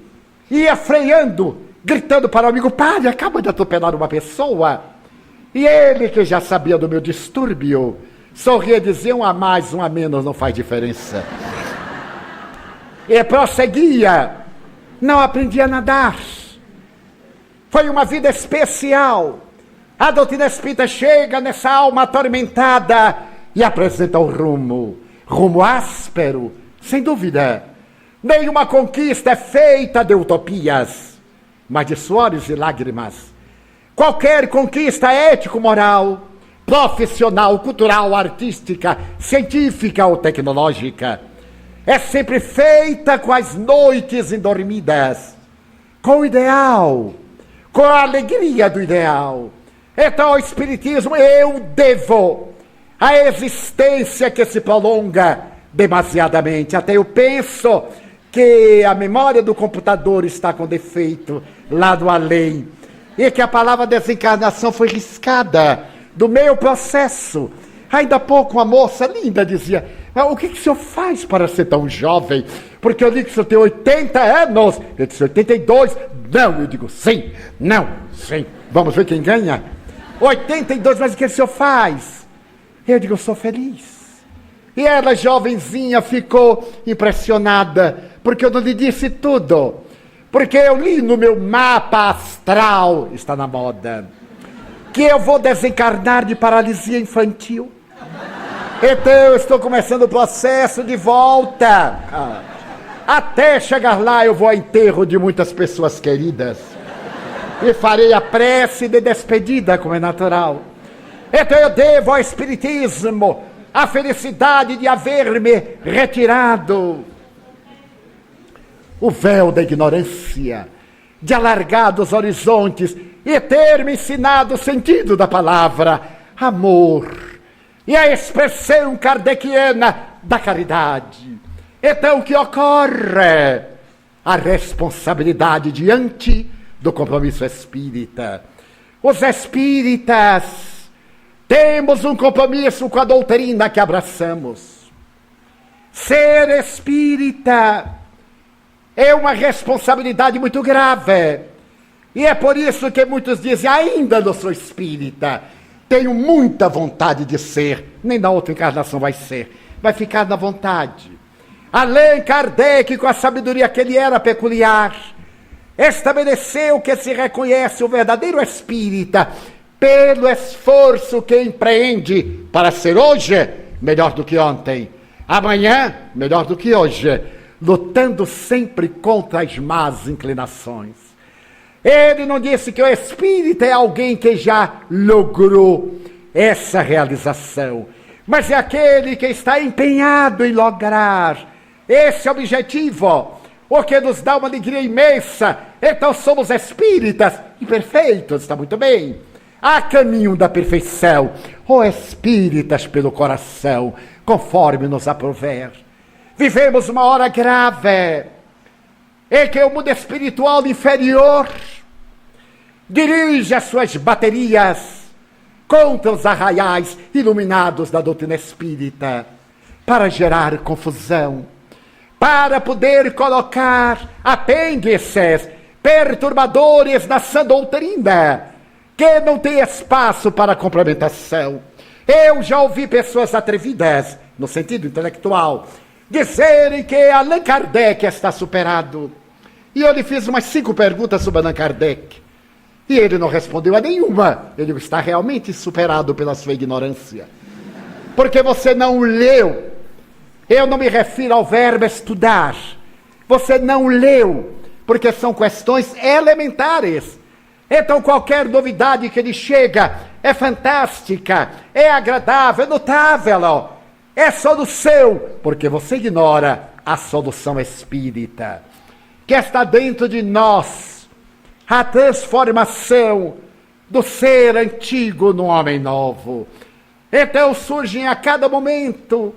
ia freando, gritando para o amigo: pare, acaba de atropelar uma pessoa. E ele, que já sabia do meu distúrbio, sorria e dizia: um a mais, um a menos, não faz diferença. E prosseguia. Não aprendi a nadar. Foi uma vida especial. A doutrina espírita chega nessa alma atormentada e apresenta o rumo áspero, sem dúvida. Nenhuma conquista é feita de utopias, mas de suores e lágrimas. Qualquer conquista ético-moral, profissional, cultural, artística, científica ou tecnológica, é sempre feita com as noites indormidas, com o ideal, com a alegria do ideal. Então, o espiritismo, eu devo a existência que se prolonga demasiadamente. Até eu penso que a memória do computador está com defeito lá do além, e que a palavra desencarnação foi riscada do meu processo. Ainda há pouco uma moça linda dizia: o que o senhor faz para ser tão jovem? Porque eu digo que o senhor tem 80 anos. Eu disse: 82. Não, eu digo sim, não, sim. Vamos ver quem ganha. 82, mas o que o senhor faz? Eu digo: eu sou feliz. E ela, jovenzinha, ficou impressionada, porque eu não lhe disse tudo. Porque eu li no meu mapa astral, está na moda, que eu vou desencarnar de paralisia infantil. Então eu estou começando o processo de volta. Até chegar lá eu vou ao enterro de muitas pessoas queridas. E farei a prece de despedida, como é natural. Então eu devo ao espiritismo a felicidade de haver-me retirado o véu da ignorância, de alargar os horizontes e ter me ensinado o sentido da palavra amor e a expressão kardeciana da caridade. Então o que ocorre? A responsabilidade diante do compromisso espírita. Os espíritas temos um compromisso com a doutrina que abraçamos. Ser espírita é uma responsabilidade muito grave. E é por isso que muitos dizem: ainda não sou espírita, tenho muita vontade de ser. Nem na outra encarnação vai ser, vai ficar na vontade. Allan Kardec, com a sabedoria que ele era peculiar, estabeleceu que se reconhece o verdadeiro espírita pelo esforço que empreende para ser hoje melhor do que ontem, amanhã melhor do que hoje, lutando sempre contra as más inclinações. Ele não disse que o espírita é alguém que já logrou essa realização, mas é aquele que está empenhado em lograr esse objetivo, o que nos dá uma alegria imensa. Então somos espíritas imperfeitos, está muito bem. Há caminho da perfeição, ou espíritas pelo coração, conforme nos aprouver. Vivemos uma hora grave, em que o mundo espiritual inferior dirige as suas baterias contra os arraiais iluminados da doutrina espírita, para gerar confusão, para poder colocar apêndices perturbadores na sã doutrina, que não tem espaço para complementação. Eu já ouvi pessoas atrevidas, no sentido intelectual, dizerem que Allan Kardec está superado. E eu lhe fiz umas 5 perguntas sobre Allan Kardec, e ele não respondeu a nenhuma. Ele está realmente superado pela sua ignorância, porque você não leu. Eu não me refiro ao verbo estudar. Você não leu, porque são questões elementares. Então qualquer novidade que lhe chega é fantástica, é agradável, é notável, é solução, porque você ignora a solução espírita, que está dentro de nós, a transformação do ser antigo no homem novo. Então surgem a cada momento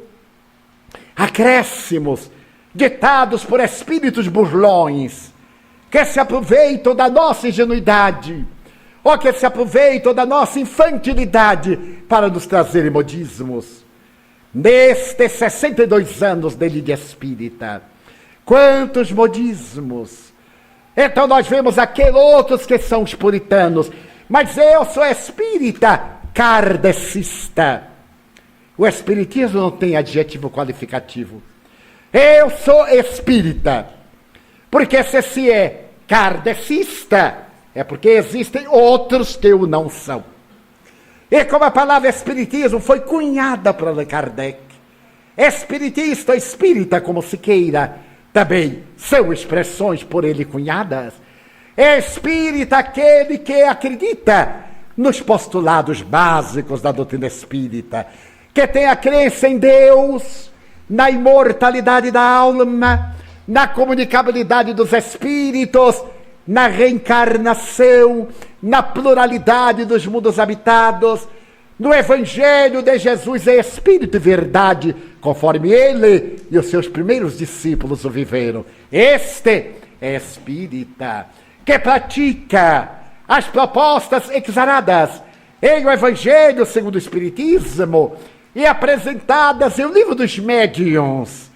acréscimos ditados por espíritos burlões, que se aproveitam da nossa ingenuidade, ou que se aproveitam da nossa infantilidade para nos trazer modismos. Nestes 62 anos de Liga Espírita, quantos modismos! Então nós vemos aqueles outros que são os puritanos, mas eu sou espírita kardecista. O espiritismo não tem adjetivo qualificativo. Eu sou espírita. Porque se é kardecista, é porque existem outros que o não são. E como a palavra espiritismo foi cunhada por Allan Kardec, espiritista, espírita, como se queira, também são expressões por ele cunhadas. Espírita, aquele que acredita nos postulados básicos da doutrina espírita, que tem a crença em Deus, na imortalidade da alma, na comunicabilidade dos espíritos, na reencarnação, na pluralidade dos mundos habitados, no Evangelho de Jesus é Espírito e verdade, conforme ele e os seus primeiros discípulos o viveram. Este é espírita, que pratica as propostas exaradas em o Evangelho segundo o Espiritismo e apresentadas em o Livro dos Médiuns,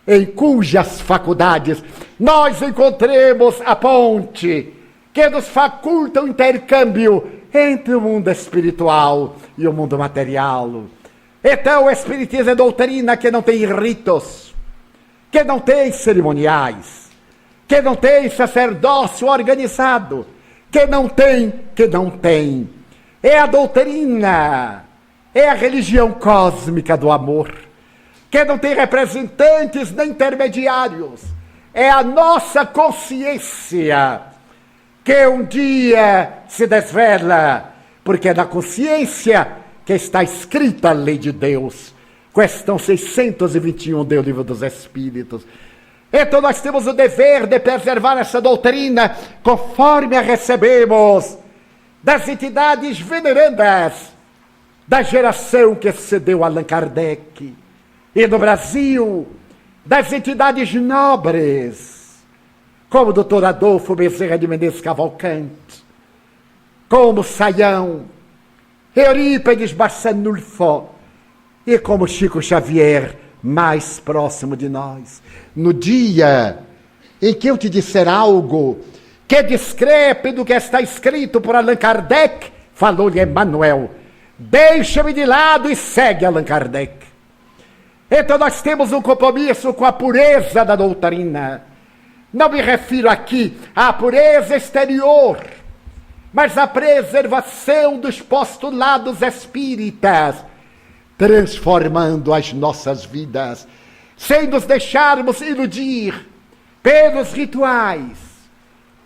em cujas faculdades nós encontremos a ponte que nos faculta o intercâmbio entre o mundo espiritual e o mundo material. Então o Espiritismo é doutrina que não tem ritos, que não tem cerimoniais, que não tem sacerdócio organizado, que não tem. É a doutrina, é a religião cósmica do amor, que não tem representantes nem intermediários. É a nossa consciência que um dia se desvela, porque é na consciência que está escrita a lei de Deus. Questão 621 do Livro dos Espíritos. Então nós temos o dever de preservar essa doutrina conforme a recebemos das entidades venerandas da geração que sucedeu Allan Kardec. E no Brasil, das entidades nobres, como o Dr. Adolfo Bezerra de Menezes Cavalcante, como Saião, Eurípides Barçanulfo, e como Chico Xavier, mais próximo de nós. No dia em que eu te disser algo que discrepe do que está escrito por Allan Kardec, falou-lhe Emmanuel, deixa-me de lado e segue Allan Kardec. Então nós temos um compromisso com a pureza da doutrina. Não me refiro aqui à pureza exterior, mas à preservação dos postulados espíritas, transformando as nossas vidas, sem nos deixarmos iludir pelos rituais,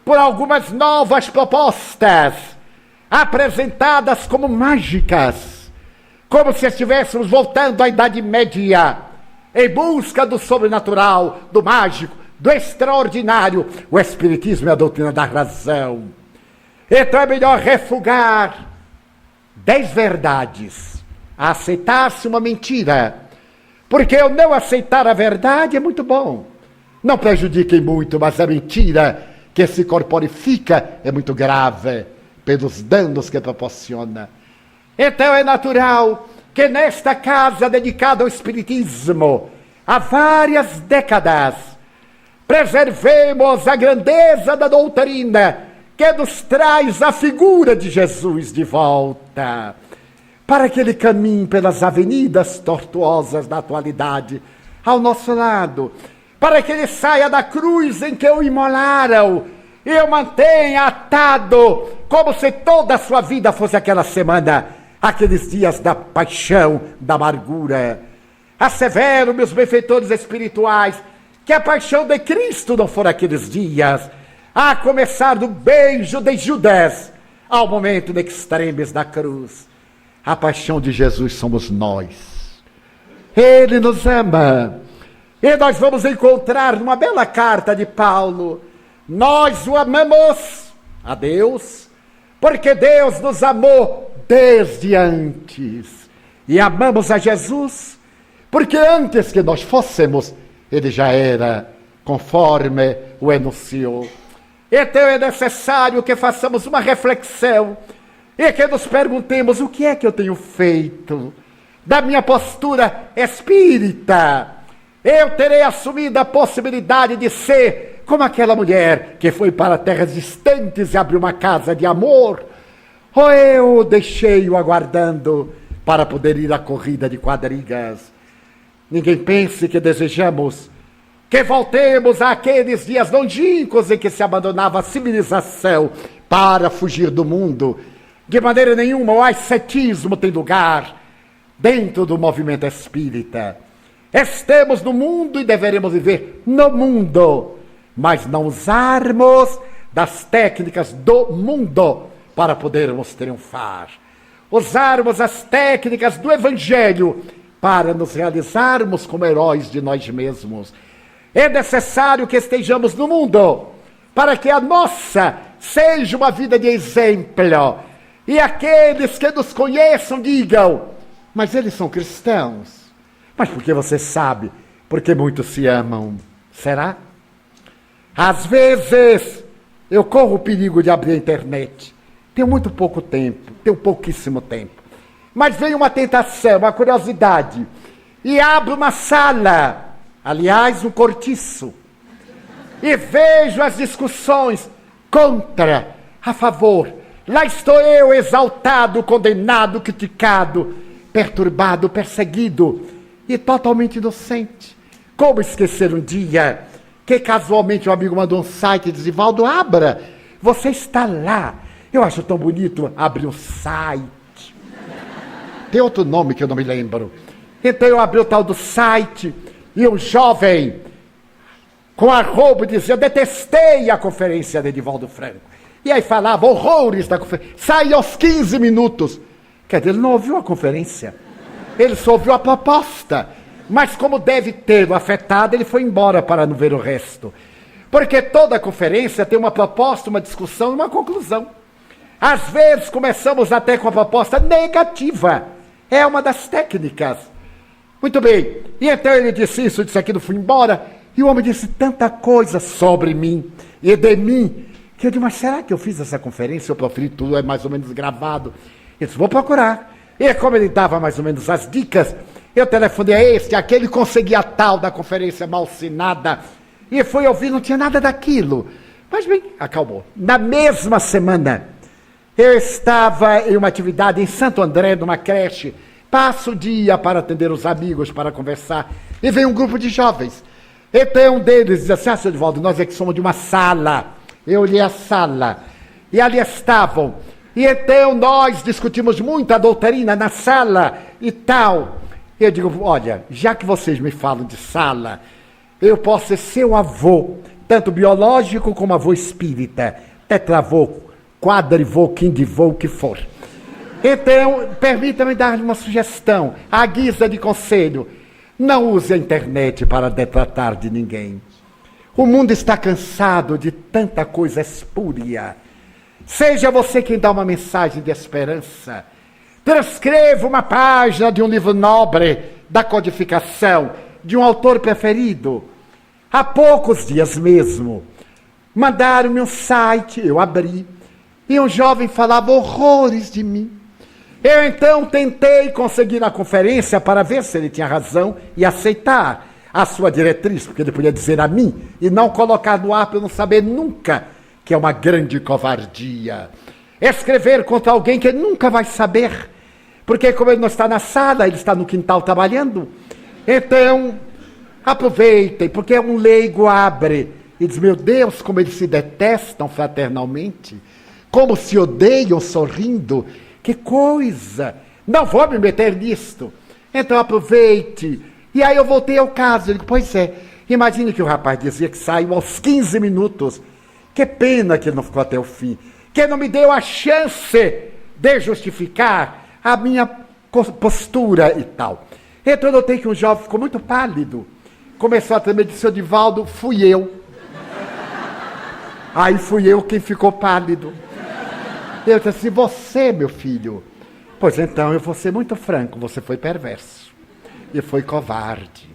por algumas novas propostas apresentadas como mágicas, como se estivéssemos voltando à Idade Média, em busca do sobrenatural, do mágico, do extraordinário. O Espiritismo é a doutrina da razão. Então é melhor refugar 10 verdades a aceitar-se uma mentira, porque eu não aceitar a verdade é muito bom. Não prejudiquem muito, mas a mentira que se corporifica é muito grave pelos danos que proporciona. Então é natural que nesta casa dedicada ao Espiritismo, há várias décadas, preservemos a grandeza da doutrina que nos traz a figura de Jesus de volta, para que ele caminhe pelas avenidas tortuosas da atualidade ao nosso lado, para que ele saia da cruz em que o imolaram e o mantenha atado, como se toda a sua vida fosse aquela semana, aqueles dias da paixão, da amargura. Assevero, meus benfeitores espirituais, que a paixão de Cristo não foram aqueles dias, a começar do beijo de Judas, ao momento de extremes da cruz. A paixão de Jesus somos nós. Ele nos ama. E nós vamos encontrar numa bela carta de Paulo, nós o amamos a Deus, porque Deus nos amou desde antes. E amamos a Jesus, porque antes que nós fôssemos, ele já era, conforme o enunciou. Então é necessário que façamos uma reflexão e que nos perguntemos o que é que eu tenho feito da minha postura espírita. Eu terei assumido a possibilidade de ser como aquela mulher que foi para terras distantes e abriu uma casa de amor, ou eu deixei-o aguardando para poder ir à corrida de quadrigas. Ninguém pense que desejamos que voltemos àqueles dias longínquos em que se abandonava a civilização para fugir do mundo. De maneira nenhuma o ascetismo tem lugar dentro do movimento espírita. Estamos no mundo e deveremos viver no mundo, mas não usarmos das técnicas do mundo para podermos triunfar. Usarmos as técnicas do Evangelho para nos realizarmos como heróis de nós mesmos. É necessário que estejamos no mundo para que a nossa seja uma vida de exemplo. E aqueles que nos conheçam digam, mas eles são cristãos. Mas por que você sabe? Porque muitos se amam. Será? Às vezes, eu corro o perigo de abrir a internet. Tenho muito pouco tempo, tenho pouquíssimo tempo. Mas vem uma tentação, uma curiosidade. E abro uma sala, aliás, um cortiço. E vejo as discussões contra, a favor. Lá estou eu, exaltado, condenado, criticado, perturbado, perseguido e totalmente inocente. Como esquecer um dia que casualmente um amigo mandou um site e disse, Valdo, abra, você está lá. Eu acho tão bonito abrir um site. Tem outro nome que eu não me lembro. Então eu abri o tal do site e um jovem com arrobo dizia, eu detestei a conferência de Divaldo Franco. E aí falava horrores da conferência. Saía aos 15 minutos. Quer dizer, ele não ouviu a conferência. Ele só ouviu a proposta. Mas como deve ter afetado, ele foi embora para não ver o resto. Porque toda conferência tem uma proposta, uma discussão e uma conclusão. Às vezes começamos até com a proposta negativa. É uma das técnicas. Muito bem. E então ele disse isso, disse aquilo, fui embora. E o homem disse tanta coisa sobre mim e de mim. Que eu disse, mas será que eu fiz essa conferência? Eu proferi tudo, é mais ou menos gravado. Ele disse, vou procurar. E como ele dava mais ou menos as dicas, eu telefonei a este, aquele, consegui a tal da conferência malsinada. E fui ouvir, não tinha nada daquilo. Mas bem, acalmou. Na mesma semana, eu estava em uma atividade em Santo André, numa creche. Passo o dia para atender os amigos, para conversar. E veio um grupo de jovens. Então um deles dizia assim, seu Divaldo, nós é que somos de uma sala. Eu olhei a sala. E ali estavam. E então nós discutimos muito a doutrina na sala e tal. Eu digo, olha, já que vocês me falam de sala, eu posso ser seu avô, tanto biológico como avô espírita, tetravô, quadrivô, quindivô, o que for. Então, permita-me dar-lhe uma sugestão, à guisa de conselho. Não use a internet para detratar de ninguém. O mundo está cansado de tanta coisa espúria. Seja você quem dá uma mensagem de esperança. Transcreva uma página de um livro nobre da codificação, de um autor preferido. Há poucos dias mesmo, mandaram-me um site, eu abri, e um jovem falava horrores de mim. Eu então tentei conseguir na conferência para ver se ele tinha razão e aceitar a sua diretriz, porque ele podia dizer a mim e não colocar no ar para eu não saber nunca, que é uma grande covardia. Escrever contra alguém que ele nunca vai saber, porque como ele não está na sala, ele está no quintal trabalhando. Então, aproveitem, porque um leigo abre e diz, meu Deus, como eles se detestam fraternalmente, como se odeiam sorrindo, que coisa, não vou me meter nisto. Então aproveite. E aí eu voltei ao caso, eu digo, pois é, imagine que o rapaz dizia que saiu aos 15 minutos, que pena que ele não ficou até o fim, que não me deu a chance de justificar a minha postura e tal. Então eu notei que um jovem ficou muito pálido, começou a tremer, disse, Divaldo, fui eu. Aí fui eu quem ficou pálido. Eu disse assim, você, meu filho, pois então eu vou ser muito franco, você foi perverso e foi covarde.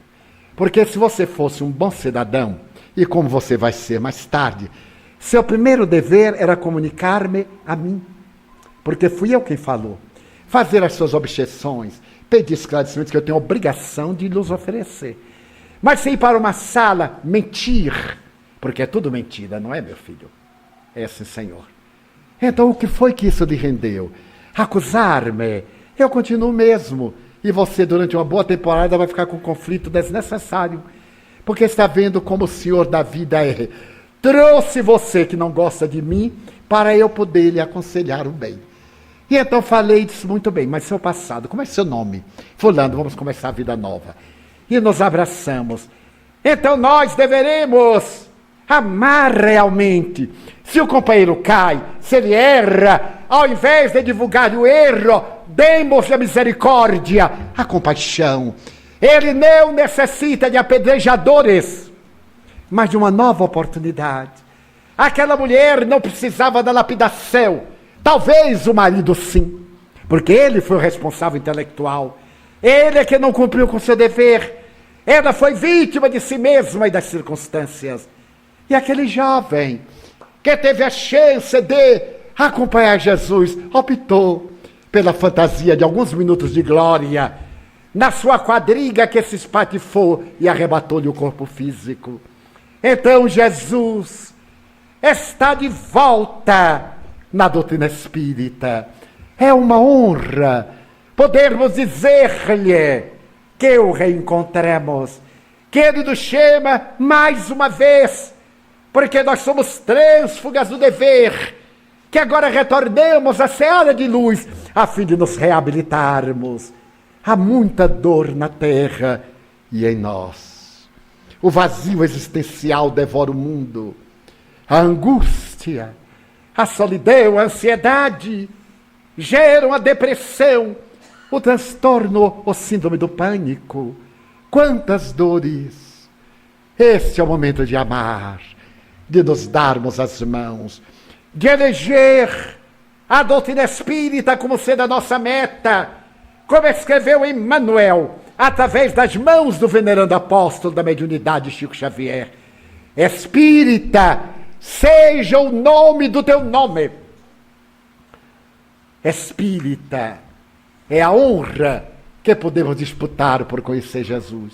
Porque se você fosse um bom cidadão, e como você vai ser mais tarde, seu primeiro dever era comunicar-me a mim, porque fui eu quem falou, fazer as suas objeções, pedir esclarecimentos que eu tenho obrigação de lhes oferecer. Mas se ir para uma sala, mentir, porque é tudo mentira, não é, meu filho? É sim, senhor. Então, o que foi que isso lhe rendeu? Acusar-me? Eu continuo mesmo. E você, durante uma boa temporada, vai ficar com um conflito desnecessário. Porque está vendo como o Senhor da vida é. Trouxe você, que não gosta de mim, para eu poder lhe aconselhar o bem. E então falei disso muito bem. Mas seu passado, como é seu nome? Fulano, vamos começar a vida nova. E nos abraçamos. Então nós deveremos amar realmente. Se o companheiro cai, se ele erra, ao invés de divulgar o erro, demos-lhe a misericórdia, a compaixão. Ele não necessita de apedrejadores, mas de uma nova oportunidade. Aquela mulher não precisava da lapidação, talvez o marido sim, porque ele foi o responsável intelectual, ele é que não cumpriu com seu dever, ela foi vítima de si mesma e das circunstâncias. E aquele jovem que teve a chance de acompanhar Jesus, optou pela fantasia de alguns minutos de glória, na sua quadriga que se espatifou e arrebatou-lhe o corpo físico. Então Jesus está de volta na doutrina espírita. É uma honra podermos dizer-lhe que o reencontremos, que ele nos chama mais uma vez, porque nós somos trânsfugas do dever, que agora retornemos à seara de luz, a fim de nos reabilitarmos. Há muita dor na terra e em nós. O vazio existencial devora o mundo. A angústia, a solidão, a ansiedade geram a depressão, o transtorno, o síndrome do pânico. Quantas dores! Este é o momento de amar, de nos darmos as mãos, de eleger a doutrina espírita como sendo a nossa meta, como escreveu Emmanuel, através das mãos do venerando apóstolo da mediunidade Chico Xavier. Espírita, seja o nome do teu nome. Espírita é a honra que podemos disputar por conhecer Jesus.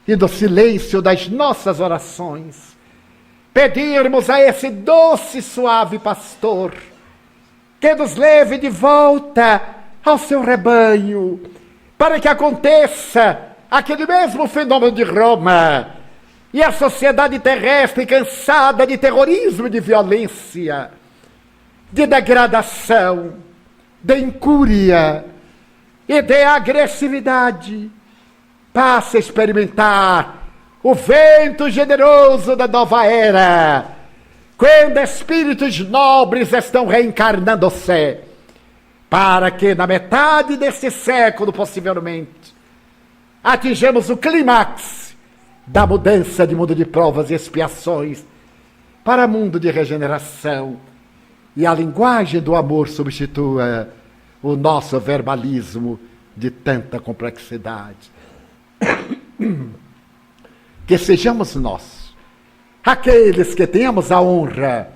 E no silêncio das nossas orações, pedirmos a esse doce, suave pastor que nos leve de volta ao seu rebanho, para que aconteça aquele mesmo fenômeno de Roma e a sociedade terrestre cansada de terrorismo e de violência, de degradação, de incúria e de agressividade, passe a experimentar o vento generoso da nova era, quando espíritos nobres estão reencarnando-se, para que na metade deste século, possivelmente, atinjamos o clímax da mudança de mundo de provas e expiações para mundo de regeneração, e a linguagem do amor substitua o nosso verbalismo de tanta complexidade. Que sejamos nós aqueles que tenhamos a honra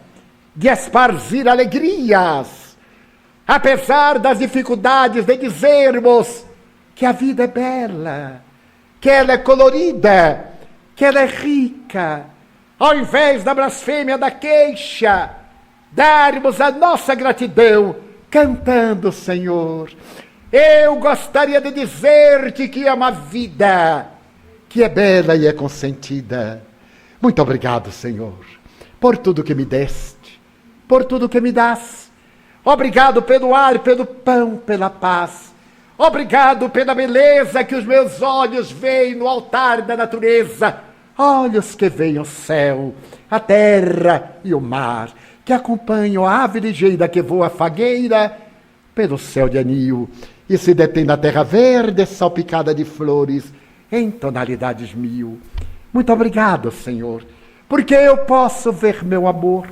de esparzir alegrias, apesar das dificuldades de dizermos que a vida é bela, que ela é colorida, que ela é rica. Ao invés da blasfêmia, da queixa, darmos a nossa gratidão cantando: Senhor, eu gostaria de dizer-te que é uma vida que é bela e é consentida. Muito obrigado, Senhor, por tudo que me deste, por tudo que me dás. Obrigado pelo ar, pelo pão, pela paz. Obrigado pela beleza que os meus olhos veem no altar da natureza. Olhos que veem o céu, a terra e o mar, que acompanham a ave ligeira que voa fagueira pelo céu de anil e se detém na terra verde salpicada de flores em tonalidades mil. Muito obrigado, Senhor, porque eu posso ver meu amor,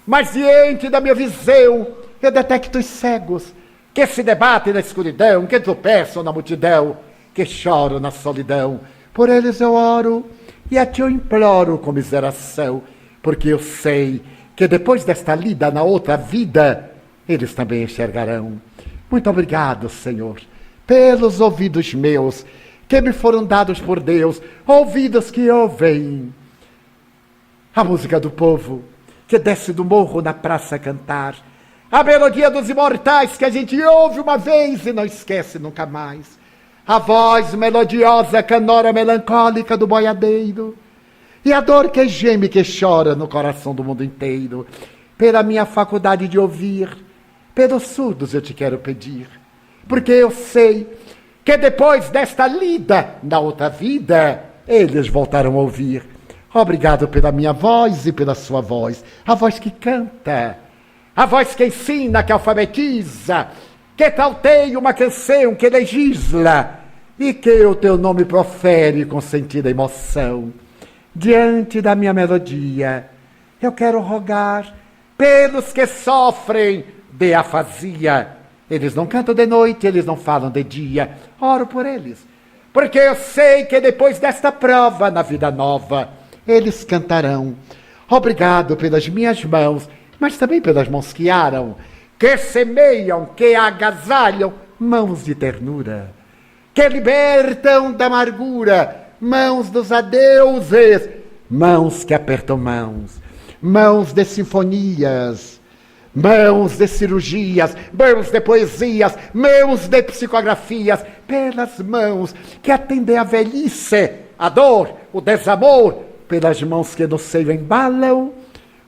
mas diante da minha visão eu detecto os cegos que se debatem na escuridão, que tropeçam na multidão, que choram na solidão. Por eles eu oro e a ti eu imploro com miseração, porque eu sei que depois desta lida na outra vida, eles também enxergarão. Muito obrigado, Senhor, pelos ouvidos meus, que me foram dados por Deus, ouvidos que ouvem a música do povo, que desce do morro na praça a cantar, a melodia dos imortais que a gente ouve uma vez e não esquece nunca mais, a voz melodiosa, canora melancólica do boiadeiro, e a dor que geme e que chora no coração do mundo inteiro. Pela minha faculdade de ouvir, pelos surdos eu te quero pedir, porque eu sei que depois desta lida na outra vida, eles voltaram a ouvir. Obrigado pela minha voz e pela sua voz, a voz que canta, a voz que ensina, que alfabetiza, que trauteia uma canção, que legisla, e que o teu nome profere com sentida emoção. Diante da minha melodia, eu quero rogar pelos que sofrem de afasia. Eles não cantam de noite, eles não falam de dia. Oro por eles, porque eu sei que depois desta prova, na vida nova, eles cantarão. Obrigado pelas minhas mãos, mas também pelas mãos que aram, que semeiam, que agasalham, mãos de ternura, que libertam da amargura, mãos dos adeuses, mãos que apertam mãos, mãos de sinfonias, mãos de cirurgias, mãos de poesias, mãos de psicografias, pelas mãos que atendem a velhice, a dor, o desamor, pelas mãos que no seio embalam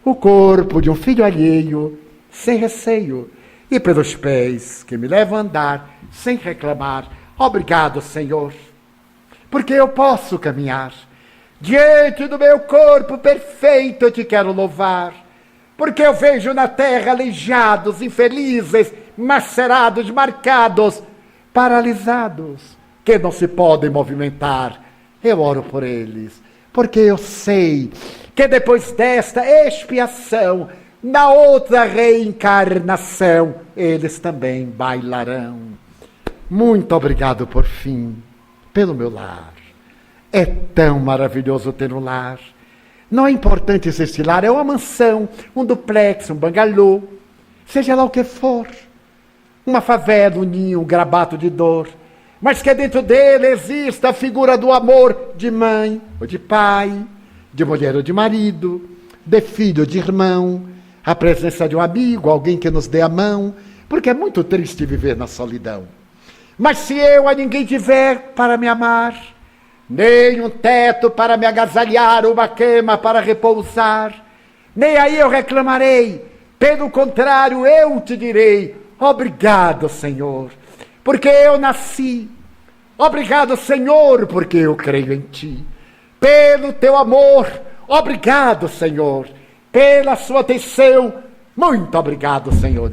o corpo de um filho alheio, sem receio, e pelos pés que me levam a andar sem reclamar. Obrigado, Senhor, porque eu posso caminhar. Diante do meu corpo perfeito eu te quero louvar, porque eu vejo na terra aleijados, infelizes, macerados, marcados, paralisados, que não se podem movimentar. Eu oro por eles, porque eu sei que depois desta expiação, na outra reencarnação, eles também bailarão. Muito obrigado por fim, pelo meu lar. É tão maravilhoso ter um lar. Não é importante se este lar é uma mansão, um duplex, um bangalô, seja lá o que for, uma favela, um ninho, um grabato de dor, mas que dentro dele exista a figura do amor de mãe ou de pai, de mulher ou de marido, de filho ou de irmão, a presença de um amigo, alguém que nos dê a mão, porque é muito triste viver na solidão. Mas se eu a ninguém tiver para me amar, nem um teto para me agasalhar, uma cama para repousar, nem aí eu reclamarei. Pelo contrário, eu te direi: obrigado, Senhor, porque eu nasci, Obrigado, Senhor, porque eu creio em Ti. Pelo Teu amor, obrigado, Senhor. Pela Sua atenção, muito obrigado, Senhor.